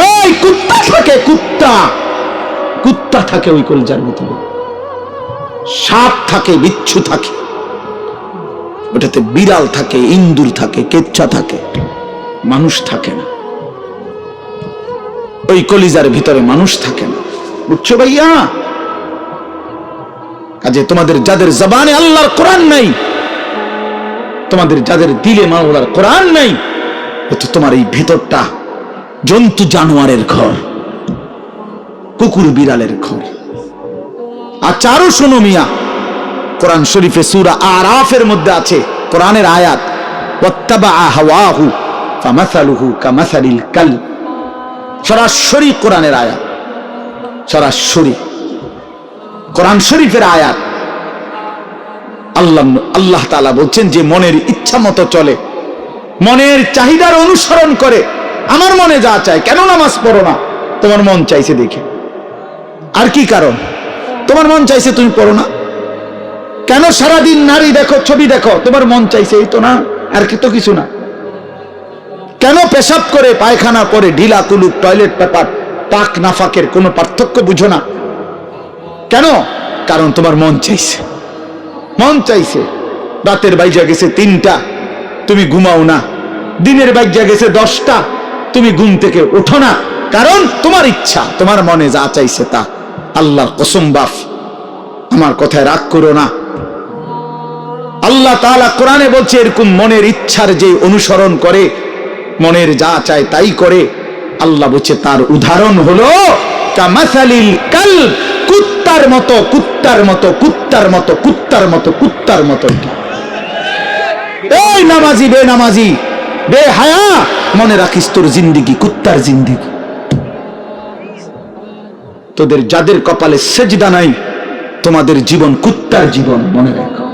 [SPEAKER 1] ওই কুত্তা থাকে, কুত্তা, কুত্তা থাকে ওই কলিজার ভিতরে, সাপ থাকে, বিচ্ছু থাকে, ওটাতে বিড়াল থাকে, ইন্দুর থাকে, কেচ্ছা থাকে, মানুষ থাকে না। ওই কলিজার ভিতরে মানুষ থাকে না, বুঝছো ভাইয়া? কাজে তোমাদের যাদের জবানে আল্লাহর কোরআন নাই, তোমাদের যাদের দিলে মাওলার কোরআন নাই, তো তোমার এই ভিতরটা জন্তু জানোয়ারের ঘর, কুকুর বিড়ালের ঘর। আচ্ছা আরো শোনো মিয়া, কোরআন শরীফে সূরা আরাফের মধ্যে আছে কোরআনের আয়াত, ওয়াত্তাবা হাওয়াহু ফামাসালুহু কামাসালিল কালব। সরাসরি কোরআনের আয়াত, সরাসরি কোরআন শরীফের আয়াত। আল্লাহ তাআলা বলছেন যে মনের ইচ্ছা মতো চলে, মনের চাহিদার অনুসরণ করে, আমার মনে যা চায়। কেন নামাজ পড়ো না? তোমার মন চাইছে দেখে। আর কি কারণ? তোমার মন চাইছে তুমি পড়ো না। কেন সারাদিন নারী দেখো, ছবি দেখো? তোমার মন চাইছে, এই তো না, আর কি তো কিছু না। কেন পেশাব করে, পায়খানা করে, ঢিলা কুলুক, টয়লেট পেপার, পাক নাফাকের কোনো পার্থক্য বুঝো না? কেন? কারণ তোমার মন চাইছে, মন চাইছে। রাতের বাইজা গেছে 3টা, তুমি ঘুমাও না। দিনের বাইজা গেছে 10টা, তুমি ঘুম থেকে ওঠো না। কারণ তোমার ইচ্ছা, তোমার মনে যা চাইছে তা। আল্লাহর কসম বাপ, আমার কথায় রাগ করো না। আল্লাহ তাআলা কোরআনে বলছে এরকম মনের ইচ্ছার যে অনুসরণ করে, মনের যা চায় তাই করে, আল্লাহ বলছে তার উদাহরণ হলো কামাসালিল কালব, কুত্তার মতো, কুত্তার মতো, কুত্তার মতো, কুত্তার মতো, কুত্তার মতো। এই নামাজি বেনামাজি বেহায়া, মনে রাখিস তোর জিন্দেগি কুত্তার জিন্দেগি। তোদের যাদের কপালে সেজদা নাই, তোমাদের জীবন কুত্তার জীবন, মনে রাখো।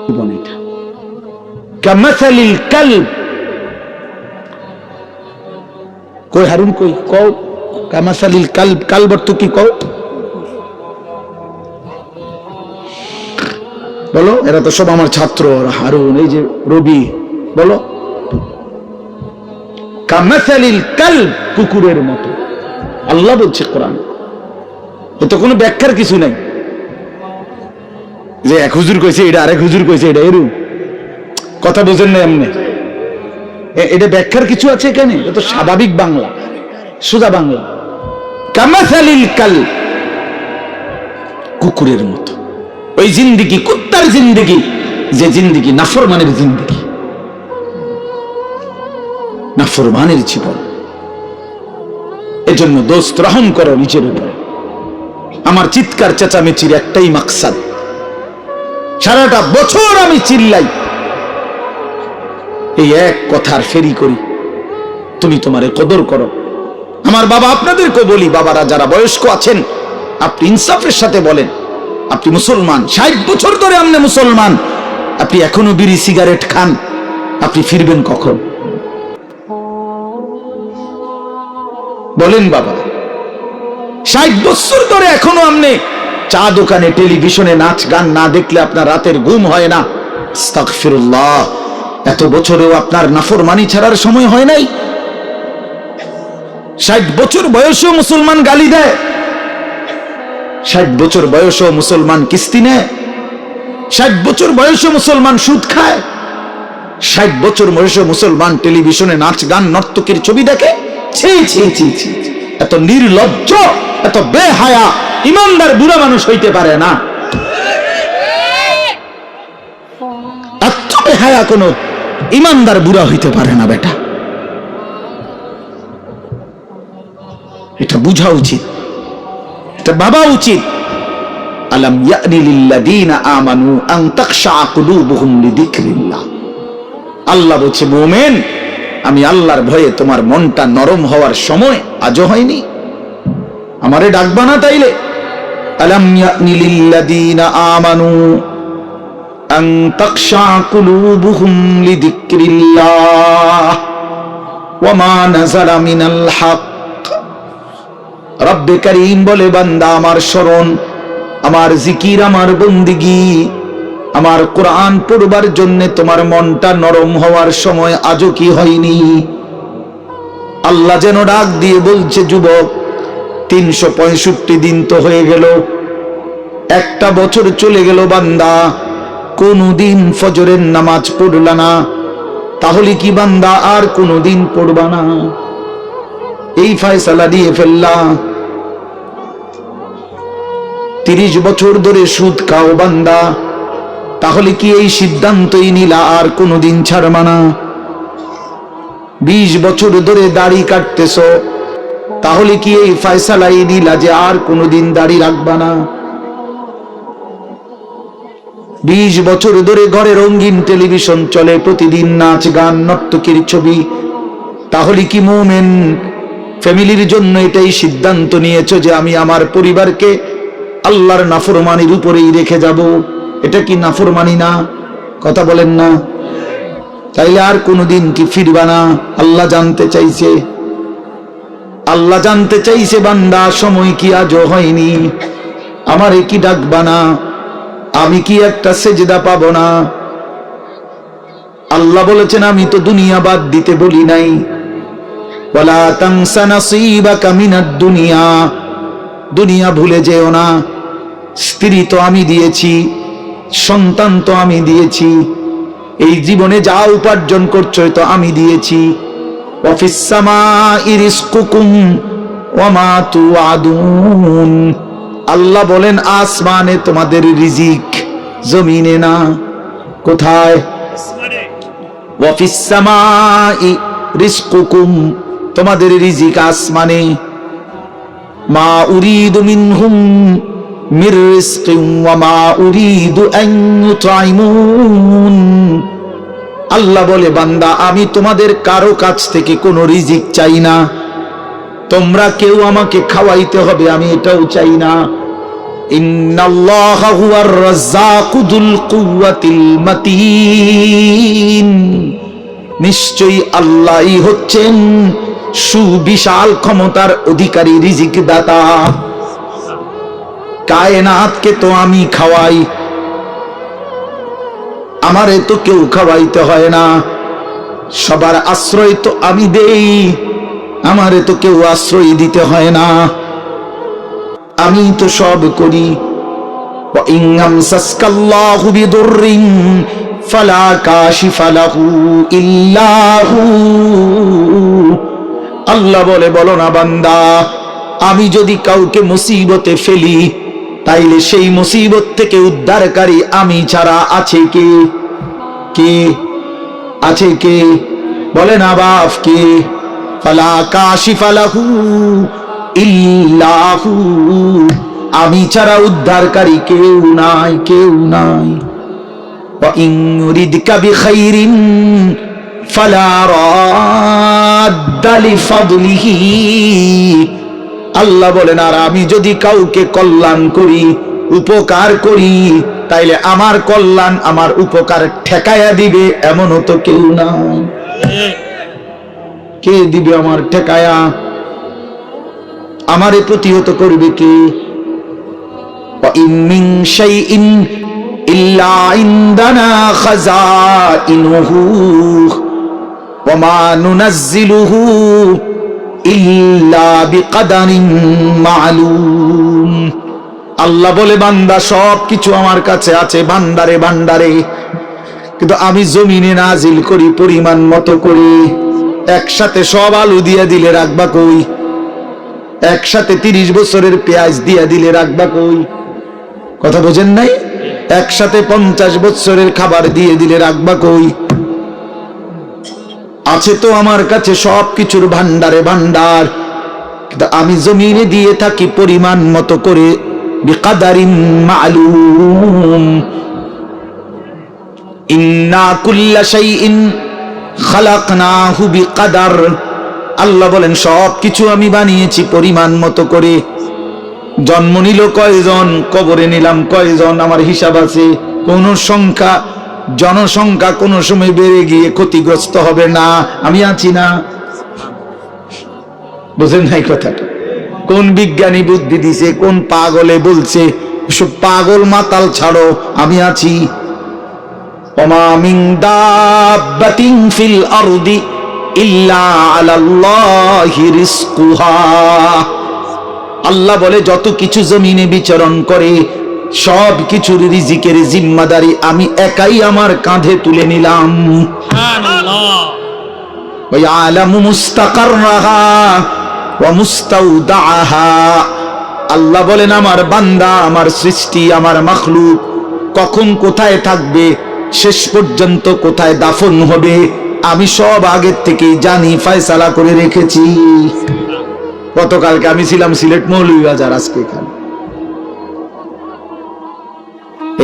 [SPEAKER 1] জীবন এটা কামাসালিল কালব। কই হারুন, কই কও কামাসালিল কালব, কালবর তো কি কও বলো? এরা তো সব আমার ছাত্র, হারুন, এই যে রবি, বলো। কামাসালিল কালব, কুকুরের মতো আল্লাহ বলছে কোরআন। এত কোনো ব্যাখ্যার কিছু নাই যে এক হুজুর কইছে এটা, আরেক হুজুর কইছে এটা, এরকম কথা বোঝেন না। এমনি এটা ব্যাখ্যার কিছু আছে এখানে? এটা তো স্বাভাবিক বাংলা, সোজা বাংলা। কামাসালিল কাল, কুকুরের মতো। ওই জিন্দিগি কুত্তার জিন্দিগি, যে জিন্দিগি নাফরমানের জিন্দিগি, নাফরমানের জীবন। এজন্য দোস্ত রহম করো নিজের উপরে। আমার চিৎকার চেঁচামেচির একটাই মাকসাদ, সারাটা বছর আমি চিল্লাই, এই এক কথার ফেরি করি, তুমি তোমারে কদর করো। আমার বাবা, আপনাদেরকে বলি, বাবারা যারা বয়স্ক আছেন, আপনি ইনসাফের সাথে বলেন, আপনি মুসলমান, 60 বছর ধরে আপনি মুসলমান, আপনি এখনো বিড়ি সিগারেট খান, আপনি ফিরবেন কখন? বলেন বাবা, 60 বছর ধরে এখনো আপনি চা দোকানে টেলিভিশনে নাচ গান না দেখলে আপনার রাতের ঘুম হয় না। আস্তাগফিরুল্লাহ, এত বছরেও আপনার নাফরমানি ছাড়ার সময় হয় নাই? 60 বছর বয়সেও মুসলমান গালি দেয়, 60 বছর বয়সেও মুসলমান কিস্তি নেয়, 60 বছর বয়সে মুসলমান সুদ খায়, 60 বছর বয়সে মুসলমান টেলিভিশনে নাচ গান নর্তকীর ছবি দেখে। ছি ছি ছি ছি, এত নির্লজ্জ, এত বেহায়া ইমানদার বুড়া মানুষ হইতে পারে না। এত বেহায়া কোন ইমানদার বুড়া হইতে পারে না বেটা, এটা বুঝা উচিত, এটা ভাবা উচিত। আলাম ইয়ানি লিল্লাযীনা আমানু আন তাখশা কুলুবুহুম লিযিকরিল্লাহ। আল্লাহ বলছে, মুমিন, আমি আল্লাহর ভয়ে তোমার মনটা নরম হওয়ার সময় আজও হয়নি? আমারে ডাকবা না তাইলে? আলাম ইয়ানি লিল্লাযীনা আমানু আন তাখশা কুলুবুহুম লিযিকরিল্লাহ ওয়া মা নাযালা মিনাল হক। রব্বে কারীম বলে, বান্দা, আমার শরণ, আমার জিকির, আমার বন্দিগি, আমার কোরআন পড়বার জন্য তোমার মনটা নরম হওয়ার সময় আজও কি হয়নি? আল্লাহ যেন ডাক দিয়ে বলছে, যুবক, 365 দিন তো হয়ে গেল, একটা বছর চলে গেল, বান্দা কোনদিন ফজরের নামাজ পড়লা না, তাহলে কি বান্দা আর কোনদিন পড়বা না? এই ফয়সালা দিয়ে ফেললা। 30 বছর ধরে সুদ খাও বান্দা, তাহলে কি এই সিদ্ধান্তই নিলা আর কোনদিন ছাড়বা না? 20 বছর ধরে দাড়ি কাটতেছ, তাহলে কি এই ফয়সালাই নিলা যে আর কোনদিন দাড়ি রাখবা না? 20 বছর ধরে ঘরে রঙিন টেলিভিশন চলে, প্রতিদিন নাচ গান নর্তকীর ছবি, তাহলে কি মুমিন ফ্যামিলির জন্য এটাই সিদ্ধান্ত নিয়েছো যে আমি আমার পরিবারকে আল্লাহর নাফরমানির উপরেই রেখে যাব? এটা কি নাফরমানি না? কথা বলেন না? তাইলে আর কোনদিন কি ফিরবা না? আল্লাহ জানতে চাইছে, আল্লাহ জানতে চাইছে, বান্দা, সময় কি আজও হয়নি? আমারে কি ডাকবা না? আমি কি একটা সেজদা পাবো না? আল্লাহ বলেছেন, আমি তো দুনিয়া বাদ দিতে বলি নাই, ওয়ালা তানসা নাসীবাকা মিনাদ দুনিয়া, দুনিয়া ভুলে যেও না। স্ত্রী তো আমি দিয়েছি, সন্তান তো আমি দিয়েছি, এই জীবনে যা উপার্জন করছো তো আমি দিয়েছি। ওয়া ফিস সামাই রিজকুকুম ওয়া মা তুআদুন। আল্লাহ বলেন, আসমানে তোমাদের রিজিক, জমিনে না। কোথায়? ওয়া ফিস সামাই রিজকুকুম, তোমাদের রিজিক আসমানে। মা উরিদু মিনহুম মির রিজকিন ওয়া মা উরিদু আন ইউতঈমুন। আল্লাহ বলে, বান্দা, আমি তোমাদের কারো কাছ থেকে কোনো রিজিক চাই না, তোমরা কেউ আমাকে খাওয়াইতে হবে আমি এটাও চাই না। ইন্নাল্লাহা হুয়ার রাজ্জাকু যুল কুওয়াতিল মাতিন। নিশ্চয়ই আল্লাহই হচ্ছেন সুবিশাল ক্ষমতার অধিকারী, রিজিক দাতা। কায়নাতকে তো আমি খাওয়াই, আমারে তো কেউ খাওয়াইতে হয় না। সবার আশ্রয় তো আমি দেই, আমারে তো কেউ আশ্রয় দিতে হয় না, আমি তো সব করি। ওয়া ইন আমসাসকাল্লাহু বিদুররিন ফালা কাশিফা লাহু ইল্লা হু। আল্লাহ বলে, বলো না বান্দা, আমি যদি কাউকে মুসিবতে ফেলি তাইলে সেই মুসিবত থেকে উদ্ধারকারী আমি ছাড়া আছে কে? কে আছে? কে বলে না বাপ? কে? ফালা কাশিফা লাহু ইল্লা হু। আমি ছাড়া উদ্ধারকারী কেউ নাই, কেউ নাই। ওয়া ইন ইউরিদকা বিখাইরিন ফালা রাদ্দা লিফাদলিহি। আল্লাহ বলেন, আর আমি যদি কাউকে কল্যাণ করি, উপকার করি, তাইলে আমার কল্যাণ, আমার উপকার ঠেকায়া দিবে এমনও তো কেউ নাই। কে দিবে আমার ঠেকায়া? আমারে প্রতিহত করবে কে? ওয়া ইন মিন শাইইন ইল্লা ইনদানা খাযাইনুহু ওয়া মা নুনাজ্জিলুহু ইল্লা বিকদারিন মা'লুম। আল্লাহ বলে, বান্দা সব কিছু আমার কাছে আছে ভান্ডারে ভান্ডারে, কিন্তু আমি জমিনে নাজিল করি পরিমাণ মতো করে। একসাথে সব আলু দিয়ে দিলে রাখবা কই? একসাথে 30 বছরের পেঁয়াজ দিয়ে দিলে রাখবা কই? কথা বোঝেন নাই? একসাথে 50 বছরের খাবার দিয়ে দিলে রাখবা কই? আছে তো আমার কাছে সব কিছুর ভান্ডারে ভান্ডার, কিন্তু আমি জমিনে দিয়ে থাকি পরিমাণ মতো করে। বিকাদারিন মা'লুম। ইন্না কুল্লা শাইইন খালাকনাহু বিকাদার। আল্লাহ বলেন, সব কিছু আমি বানিয়েছি পরিমাণ মতো করে। জন্ম নিল কয়জন, কবরে নিলাম কয়জন, আমার হিসাব আছে। কোন সংখ্যা, জনসংখ্যা কোন সময় বেড়ে গিয়ে ক্ষতিগ্রস্ত হবে না, আমি আছি না। বুঝেন নাই কথাটা? কোন বিজ্ঞানী বুদ্ধি দিছে, কোন পাগলে বলছে, সব পাগল মাতাল ছাড়ো, আমি আছি। ওমা মিন দাব্বাতিন ফিল আরদি ইল্লা আলাল্লাহি রিজকুহা। আল্লাহ বলে, যত কিছু জমিনে বিচরণ করে সব কিছুর রিজিকের জিম্মাদারি আমি একাই আমার কাঁধে তুলে নিলাম। সুবহানাল্লাহ। ওয়া ইয়ালামু মুস্তাকাররাহা ওয়া মুস্তাউদাআহা। আল্লাহ বলেন, আমার বান্দা, আমার সৃষ্টি, আমার মাখলুক কখন কোথায় থাকবে, শেষ পর্যন্ত কোথায় দাফন হবে, আমি সব আগের থেকেই জানি, ফয়সালা করে রেখেছি। গতকালকে আমি ছিলাম সিলেট মৌলভীবাজার, আজকে এখানে।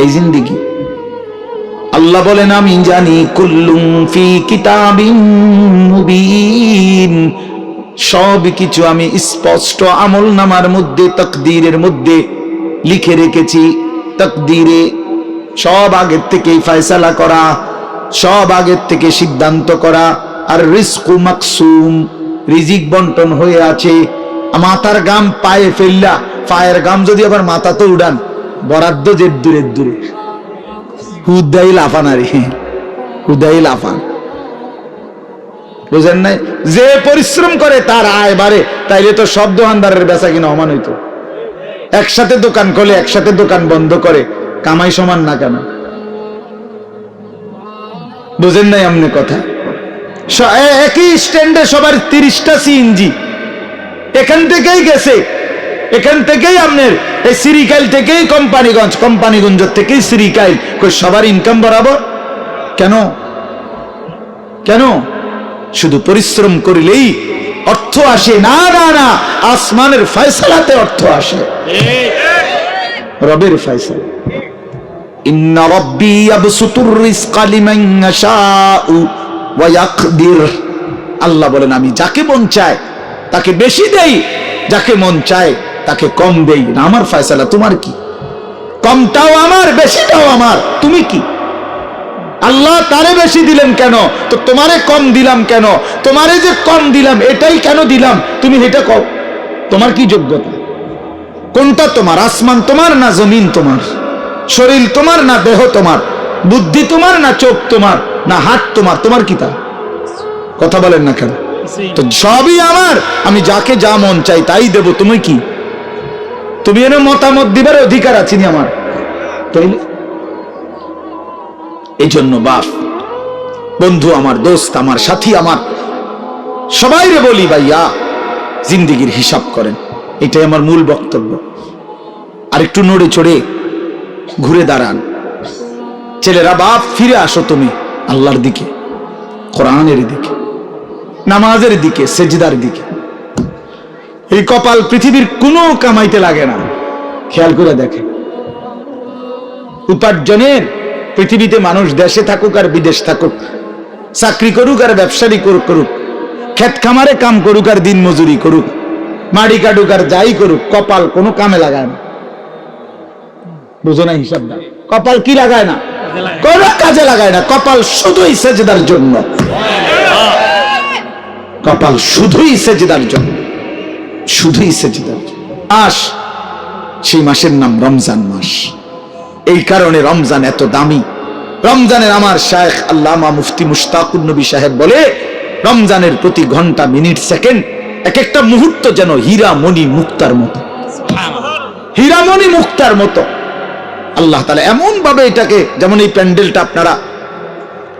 [SPEAKER 1] এই জিন্দেগি। আল্লাহ বলেন, আমি জানি। কুল্লুম ফি কিতাবিন মুবিন। সব কিছু আমি স্পষ্ট আমলনামার মধ্যে, তাকদীরের মধ্যে লিখে রেখেছি। তাকদীরে সব আগের থেকেই ফয়সালা করা, সব আগের থেকে সিদ্ধান্ত করা। আর রিজকু মাকসুম, রিজিক বন্টন হয়ে আছে। মাথার গাম পায়ে ফেললা, পায়ের গাম যদি আবার মাথাতে উড়ান, বরাদ্দ যে দূরে দূরে। হুদাই লাফান, আরে হুদাই লাফান। বুঝেন নাই? যে পরিশ্রম করে তার আয় বাড়ে, তাইলে তো সব দোকানদারের বেচা কিনা অমান হইতো। একসাথে দোকান খোলে, একসাথে দোকান বন্ধ করে, কামাই সমান না কেন? বুঝেন নাই আমনে কথা? একই স্ট্যান্ডে সবার 30টা সিএনজি এখান থেকেই গেছে, এখান থেকেই আপনার এই সিরিকাইল থেকেই কোম্পানিগঞ্জ, কোম্পানিগঞ্জ থেকেই সিরিকাইল, সবার ইনকাম বরাবর কেন? কেন? শুধু পরিশ্রম করিলেই অর্থ আসে? না না না, আসমানের ফয়সালাতে অর্থ আসে, রবের ফয়সালা। ইন্না রাব্বি ইয়াবসুতুর রিজকা লিমান ইয়াশাউ ওয়া ইয়াকদির। আল্লাহ বলেন, আমি যাকে মন চায় তাকে বেশি দেই, যাকে মন চায় তাকে কম দেই। না আমার ফয়সালা, তোমার কি? কমটাও আমার, বেশিটাও আমার, তুমি কি? আল্লাহ তারে বেশি দিলেন কেন, তো তোমারে কম দিলাম কেন? তোমারে যে কম দিলাম এটাই কেন দিলাম, তুমি এটা কও। তোমার কি যোগ্যতা? কোনটা তোমার? আসমান তোমার না জমিন তোমার? শরীর তোমার না দেহ তোমার? বুদ্ধি তোমার না চোখ তোমার না হাত তোমার? তোমার কি তা? কথা বলেন না কেন? তো সবই আমার, আমি যাকে যা মন চাই তাই দেব। তুমি কি? তুমি এর মতামত দিবার অধিকার আছে নি আমার? তাইলে এই জন্য বাপ, বন্ধু আমার, দোস্ত আমার, সাথী আমার, সবাইরে বলি ভাইয়া, জিন্দিগির হিসাব করেন। এটাই আমার মূল বক্তব্য। আর একটু নড়ে চড়ে ঘুরে দাঁড়ান। ছেলেরা, বাপ, ফিরে আসো তুমি আল্লাহর দিকে, কোরআনের দিকে, নামাজের দিকে, সেজদার দিকে। এই কপাল পৃথিবীর কোনো কামাইতে লাগে না। খেয়াল করে দেখেন, উপার্জনের পৃথিবীতে মানুষ দেশে থাকুক আর বিদেশ থাকুক, চাকরি করুক আর ব্যবসায়ী করুক, ক্ষেত খামারে কাম করুক আর দিন মজুরি করুক, মাড়ি কাটুক আর যাই করুক, কপাল কোনো কামে লাগায় না। বুঝো না হিসাব না? কপাল কি লাগায় না? কোন কাজে লাগায় না। কপাল শুধুই সেজদার জন্য, কপাল শুধুই সেজদার জন্য, শুধুই সেজদার জন্য। মাস, সেই মাসের নাম রমজান মাস। এই কারণে রমজান এত দামি। রমজানের আমার শায়েখ আল্লামা মুফতি মুশতাকুন নবী সাহেব বলে, রমজানের প্রতি ঘন্টা, মিনিট, সেকেন্ড, এক একটা মুহূর্ত যেন হীরা মণি মুক্তার মতো, হীরা মণি মুক্তার মতো। আল্লাহ তাআলা এমন ভাবে এটাকে, যেমন এই প্যান্ডেলটা আপনারা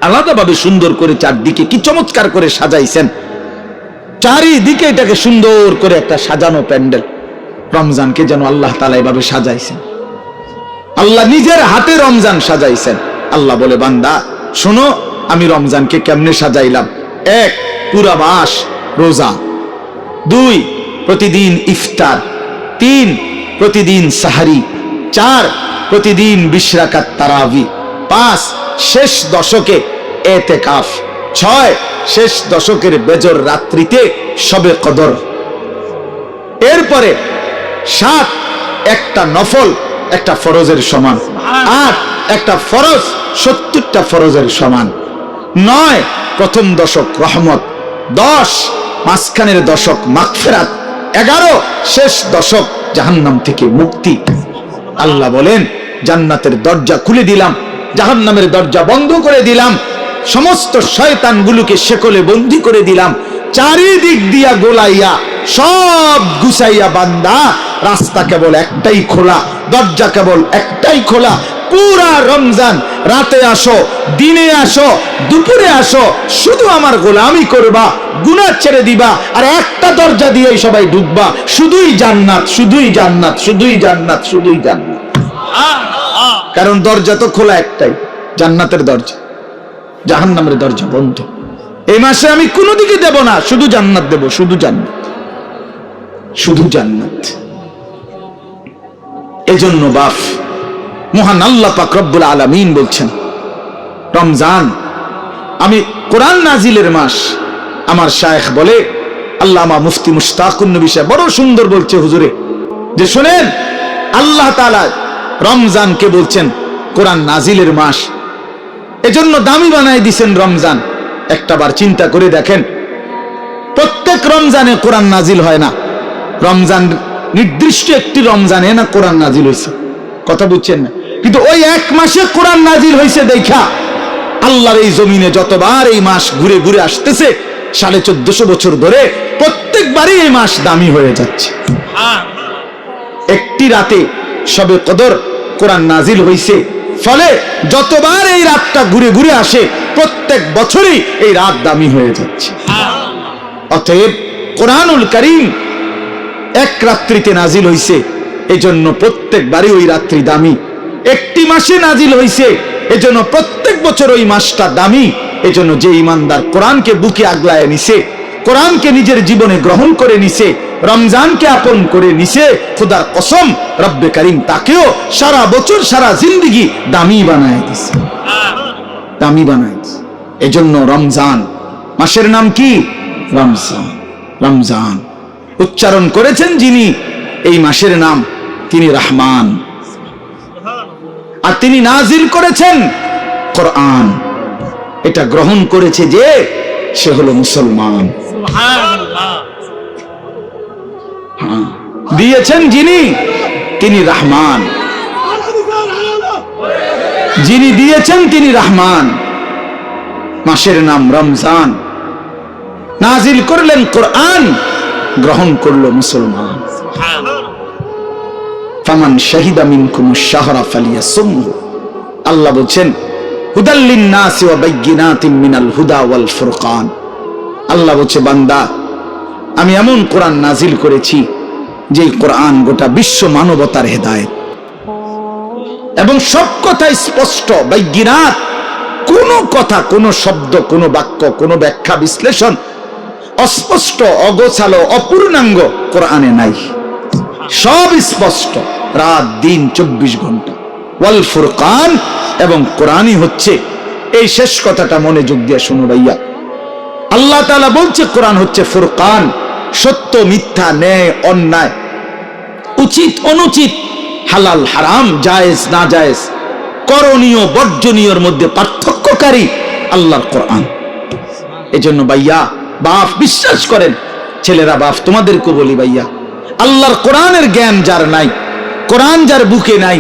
[SPEAKER 1] আলাদাভাবে সুন্দর করে চারদিকে কি চমৎকার করে সাজাইছেন, চারিদিকে এটাকে সুন্দর করে একটা সাজানো প্যান্ডেল। রমজানকে যেন আল্লাহ তাআলা এভাবে সাজাইছেন। আল্লাহ নিজের হাতে রমজান সাজাইছেন। আল্লাহ বলে, বান্দা শোনো, আমি রমজানকে কেমনে সাজাইলাম। 1, পুরা মাস রোজা। 2, প্রতিদিন ইফতার। 3, প্রতিদিন সাহারি। 4, প্রতিদিন 20 রাকাত তারাবি। 5, শেষ দশকে এতেকাফ। 6, শেষ দশকের বেজর রাত্রিতে শবে কদর। এরপরে 7, একটা নফল একটা ফরজের সমান। 8, একটা ফরজ 70টা ফরজের সমান। 9, প্রথম দশক রহমত। 10, মাঝখানের দশক মাগফিরাত। 11, শেষ দশক জাহান্নাম থেকে মুক্তি। আল্লাহ বলেন, জান্নাতের দরজা খুলে দিলাম, জাহান্নামের দরজা বন্ধ করে দিলাম, সমস্ত শয়তানগুলোকে শেকলে বন্দী করে দিলাম, চারিদিক দিয়া গোলাইয়া সব গুছাইয়া, বান্দা রাস্তা কেবল একটাই খোলা, দরজা কেবল একটাই খোলা। পুরা রমজান রাতে আসো, দিনে আসো, দুপুরে আসো, শুধু আমার গোলামি করবা, গুনাহ ছেড়ে দিবা, আর একটা দরজা দিয়েই সবাই ঢুকবা। শুধুই জান্নাত, শুধুই জান্নাত, শুধুই জান্নাত, শুধুই জান্নাত। কারণ দরজা তো খোলা একটাই, জান্নাতের দরজা, জাহান্নামের দরজা বন্ধ। এই মাসে আমি কোনো দিকে দেব না, শুধু জান্নাত দেব, শুধু জান্নাত, শুধু জান্নাত। এজন্য বাপ, মহান আল্লাহ পাক রব্বুল আলামিন বলছেন, রমজান আমি কোরআন নাজিলের মাস। আমার শায়েখ বলে, আল্লামা মুফতি মুশতাকুন নবী সাহেব বড় সুন্দর বলছে হুজুরে, যে শুনেন, আল্লাহ তাআলা রমজানকে বলছেন কোরআন নাজিলের মাস, এজন্য দামি বানাই দিছেন রমজান। একটাবার চিন্তা করে দেখেন, প্রত্যেক রমজানে কোরআন নাজিল হয় না। রমজান নির্দিষ্ট একটি রমজানে না কোরআন নাজিল হয়েছে, কথা বুঝছেন না? কিন্তু ওই এক মাসে কোরআন নাজিল হয়েছে দেখা আল্লাহর এই জমিনে যতবার এই মাস ঘুরে ঘুরে আসতেছে 1450 বছর ধরে, প্রত্যেকবারই এই মাস দামি হয়ে যাচ্ছে। একটি রাতে শবে কদর কোরআন নাজিল হয়েছে, ফলে যতবার এই রাতটা ঘুরে ঘুরে আসে, প্রত্যেক বছরই এই রাত দামি হয়ে যাচ্ছে। অতএব কোরআনুল কারীম এক রাত্রিতে নাজিল হইছে, এজন্য প্রত্যেকবারই ওই রাত্রি দামি। একটি মাসে নাজিল হইছে, এজন্য প্রত্যেক বছর ওই মাসটা দামি। এজন্য যে ইমানদার কোরআনকে বুকে আগলায় নিছে, কোরআনকে নিজের জীবনে গ্রহণ করে নিছে, রমজানকে আপন করে নিছে, খোদার কসম রব্বে কারীম তাকেও সারা বছর, সারা জিন্দেগি দামি বানায় দিছে, দামি বানায় দিছে। এজন্য রমজান মাসের নাম কি? রমজান। রমজান উচ্চারণ করেছেন যিনি এই মাসের নাম, তিনি রহমান, আর তিনি নাজিল করেছেন কোরআন। এটা গ্রহণ করেছে যে, সে হলো মুসলমান। দিয়েছেন যিনি, তিনি রহমান। যিনি দিয়েছেন তিনি রহমান। মাসের নাম রমজান, নাজিল করলেন কোরআন, গ্রহণ করলো মুসলমান। ফামান শাহিদা মিনকুমুশ শাহরা ফালিয়াসুমহু। আল্লাহ বলছেন, হুদাল লিন-নাসি ওয়া বাইয়িনাতিন মিনাল হুদা ওয়াল ফুরকান। আল্লাহ বলছে, বান্দা আমি এমন কোরআন নাজিল করেছি যে কোরআন গোটা বিশ্ব মানবতার হেদায়েত, এবং সব কথা স্পষ্ট, বাইয়িনাত, কোন কথা, কোন শব্দ, কোন বাক্য, কোন ব্যাখ্যা বিশ্লেষণ অস্পষ্ট, অগোছালো, অপূর্ণাঙ্গ কোরআনে নাই। সব স্পষ্ট, রাত দিন 24 ঘন্টা। ওয়াল ফুরকান, এবং কোরআনই হচ্ছে, এই শেষ কথাটা মনোযোগ দিয়ে শুনো ভাইয়া, আল্লাহ তাআলা বলছে কোরআন হচ্ছে ফুরকান, সত্য মিথ্যা, ন্যায় অন্যায়, উচিত অনুচিত, হালাল হারাম, জায়েজ না জায়েজ, করণীয় বর্জনীয়র মধ্যে পার্থক্যকারী আল্লাহর কোরআন। এজন্য ভাইয়া, বাপ বিশ্বাস করেন, ছেলেরা বাপ তোমাদেরকে বলি ভাইয়া, আল্লাহর কোরআনের জ্ঞান যার নাই, কোরআন যার বুকে নাই,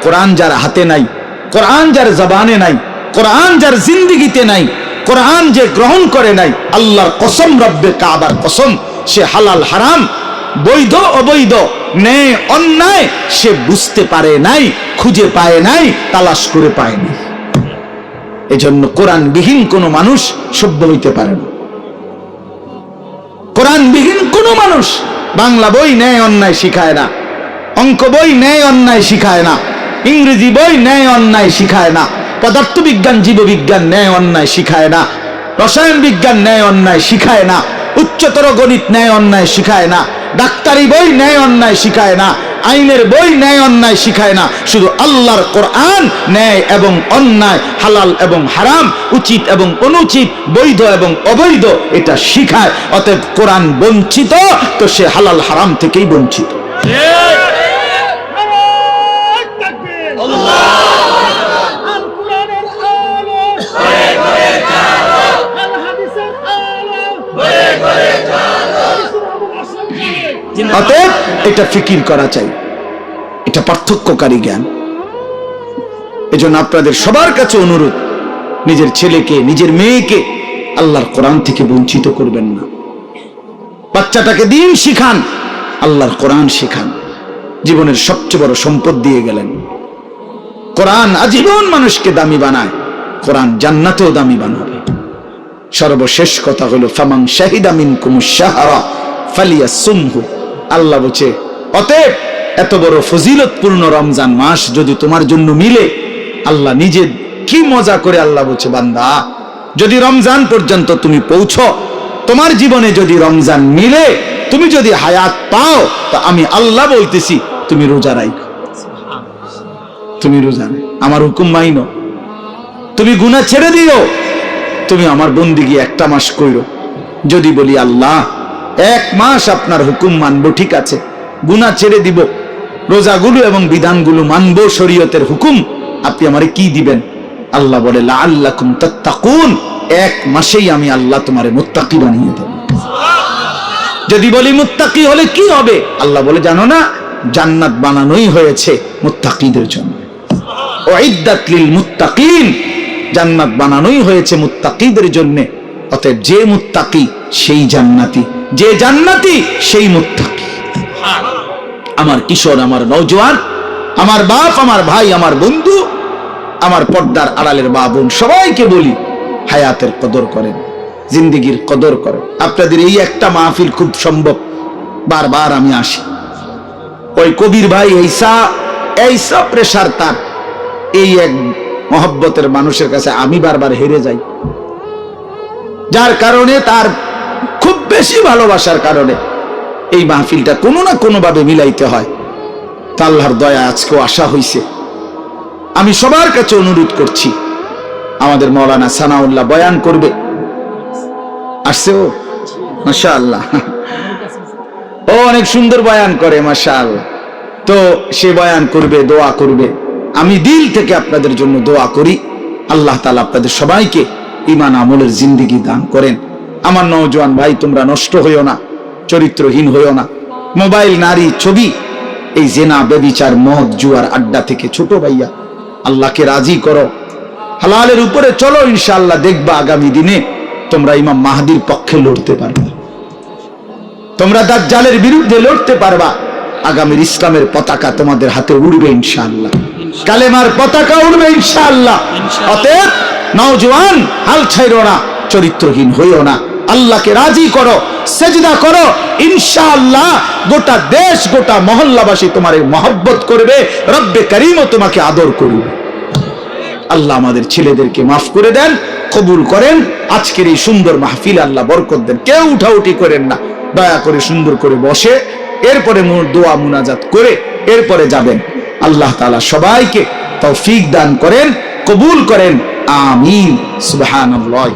[SPEAKER 1] কোরআন যার হাতে নাই, কোরআন যার জবানে নাই, কোরআন যার জিন্দেগিতে নাই, কোরআন যে গ্রহণ করে নাই, আল্লাহর কসম, রব্বে কাবার কসম, সে হালাল হারাম, বৈধ অবৈধ, ন্যায় অন্যায় সে বুঝতে পারে নাই, খুঁজে পায় নাই, তালাশ করে পায় নাই। এজন্য কোরআন বিহীন কোনো মানুষ সভ্য হইতে পারে না। কোরআন বিহীন কোনো মানুষ বাংলা বই ন্যায় অন্যায় শিখায় না, অঙ্ক বই ন্যায় অন্যায় শিখায় না, ইংরেজি বই ন্যায় অন্যায় শিখায় না, পদার্থবিজ্ঞান জীববিজ্ঞান ন্যায় অন্যায় শিখায় না, রসায়ন বিজ্ঞান ন্যায় অন্যায় শিখায় না, উচ্চতর গণিত ন্যায় অন্যায় শিখায় না, ডাক্তারি বই ন্যায় অন্যায় শিখায় না, আইনের বই ন্যায় অন্যায় শিখায় না। শুধু আল্লাহর কোরআন ন্যায় এবং অন্যায়, হালাল এবং হারাম, উচিত এবং অনুচিত, বৈধ এবং অবৈধ এটা শিখায়। অতএব কোরআন বঞ্চিত তো সে হালাল হারাম থেকেই বঞ্চিত। অতএব এটা ফিকির করা চাই, এটা পার্থক্যকারী জ্ঞান। এজন্য আপনাদের সবার কাছে অনুরোধ, নিজের ছেলেকে, নিজের মেয়েকে আল্লাহর কোরআন থেকে বঞ্চিত করবেন না। বাচ্চাটাকে দিন শিখান, আল্লাহর কোরআন শিখান। জীবনের সবচেয়ে বড় সম্পদ দিয়ে গেলেন। কোরআন আজীবন মানুষকে দামি বানায়, কোরআন জান্নাতেও দামি বানাবে। সর্বশেষ কথা হলো, ফামান শাহিদা মিনকুমুশ শাহরা ফালিয়াসুমহু। আল্লাহ বলছে, অতএব এত বড় ফজিলতপূর্ণ রমজান মাস যদি তোমার জন্য মিলে, আল্লাহ নিজে কি মজা করে আল্লাহ বলছে, বান্দা যদি রমজান পর্যন্ত তুমি পৌঁছো, তোমার জীবনে যদি রমজান মিলে, তুমি যদি হায়াত পাও, তো আমি আল্লাহ বলতেছি তুমি রোজা রাখো, তুমি রোজা আমার হুকুম মাইনো, তুমি গুনাহ ছেড়ে দিও, তুমি আমার বন্দিগি একটা মাস কইরো। যদি বলি আল্লাহ 1 মাস আপনার হুকুম মানবো, ঠিক আছে, গুনাহ ছেড়ে দিব, রোজাগুলো এবং বিধানগুলো মানবো, শরীয়তের হুকুম, আপনি আমারে কি দিবেন? আল্লাহ বলে, লাআল্লাকুম তাত্তাকুন, 1 মাসেই আমি আল্লাহ তোমারে মুত্তাকি বানিয়ে দেব। যদি বলি মুত্তাকি হলে কি হবে? আল্লাহ বলে, জানো না, জান্নাত বানানোই হয়েছে মুত্তাকিদের জন্য। উইদ্দাত লিল মুত্তাকিন, জান্নাত বানানোই হয়েছে মুত্তাকিদের জন্য। অতএব যে মুত্তাকি সেই জান্নাতি, যে জান্নাতি সেই মুত্তাকি। আমার কিশোর, আমার নওজোয়ান, আমার বাপ, আমার ভাই, আমার বন্ধু, আমার পর্দার আড়ালের মা বোন, সবাইকে বলি, হায়াতের কদর করেন, জিন্দেগির কদর করেন। আপনাদের এই একটা মাহফিল খুব সম্ভব, বারবার আমি আসি। ওই কবির ভাই এইসা প্রেশার তার, এই এক মহব্বতের মানুষের কাছে আমি বারবার হেরে যাই, যার কারণে, তার খুব বেশি ভালোবাসার কারণে এই মাহফিলটা কোনো না কোনো ভাবে মিলাইতে হয়। তা আল্লাহর দয়া আজকেও আসা হইছে। আমি সবার কাছে অনুরোধ করছি, আমাদের মাওলানা সানাউল্লাহ বয়ান করবে, আসছে ও, মাশাআল্লাহ, ও অনেক সুন্দর বয়ান করে, মাশাআল্লাহ। তো সে বয়ান করবে, দোয়া করবে। আমি দিল থেকে আপনাদের জন্য দোয়া করি, আল্লাহ তাআলা আপনাদের সবাইকে ঈমান আমলের জিন্দেগি দান করেন। আমার নওজোয়ান ভাই, তোমরা নষ্ট হইও না, চরিত্রহীন হইও না। মোবাইল, নারী, ছবি, এই জেনা, ব্যভিচার, মদ, জুয়ার আড্ডা থেকে ছোট ভাইয়া আল্লাহকে রাজি করো, হালালের উপরে চলো, ইনশাআল্লাহ দেখবা আগামী দিনে তোমরা ইমাম মাহদির পক্ষে লড়তে পারবা, তোমরা দাজ্জালের বিরুদ্ধে লড়তে পারবা, আগামীর ইসলামের পতাকা তোমাদের হাতে উড়বে ইনশাআল্লাহ। কালেমার পতাকা উড়বে ইনশাআল্লাহ। অতএব নওজোয়ান, হাল ছাইরো না, চরিত্রহীন হইও না, আল্লাহকে রাজি করো, সেজদা করো, ইনশাআল্লাহ গোটা দেশ, গোটা মহল্লাবাসী তোমার মহব্বত করবে, রব্বে করিমও তোমাকে আদর করবে। আল্লাহ আমাদের ছেলেদেরকে মাফ করে দেন, কবুল করেন। আজকের এই সুন্দর মাহফিল আল্লাহ বরকত দেন। কেউ উঠাউঠি করেন না, দয়া করে সুন্দর করে বসে এরপরে দোয়া মুনাজাত করে এরপরে যাবেন। আল্লাহ তাআলা সবাইকে তৌফিক দান করেন, কবুল করেন, আমিন। সুবহানাল্লাহ।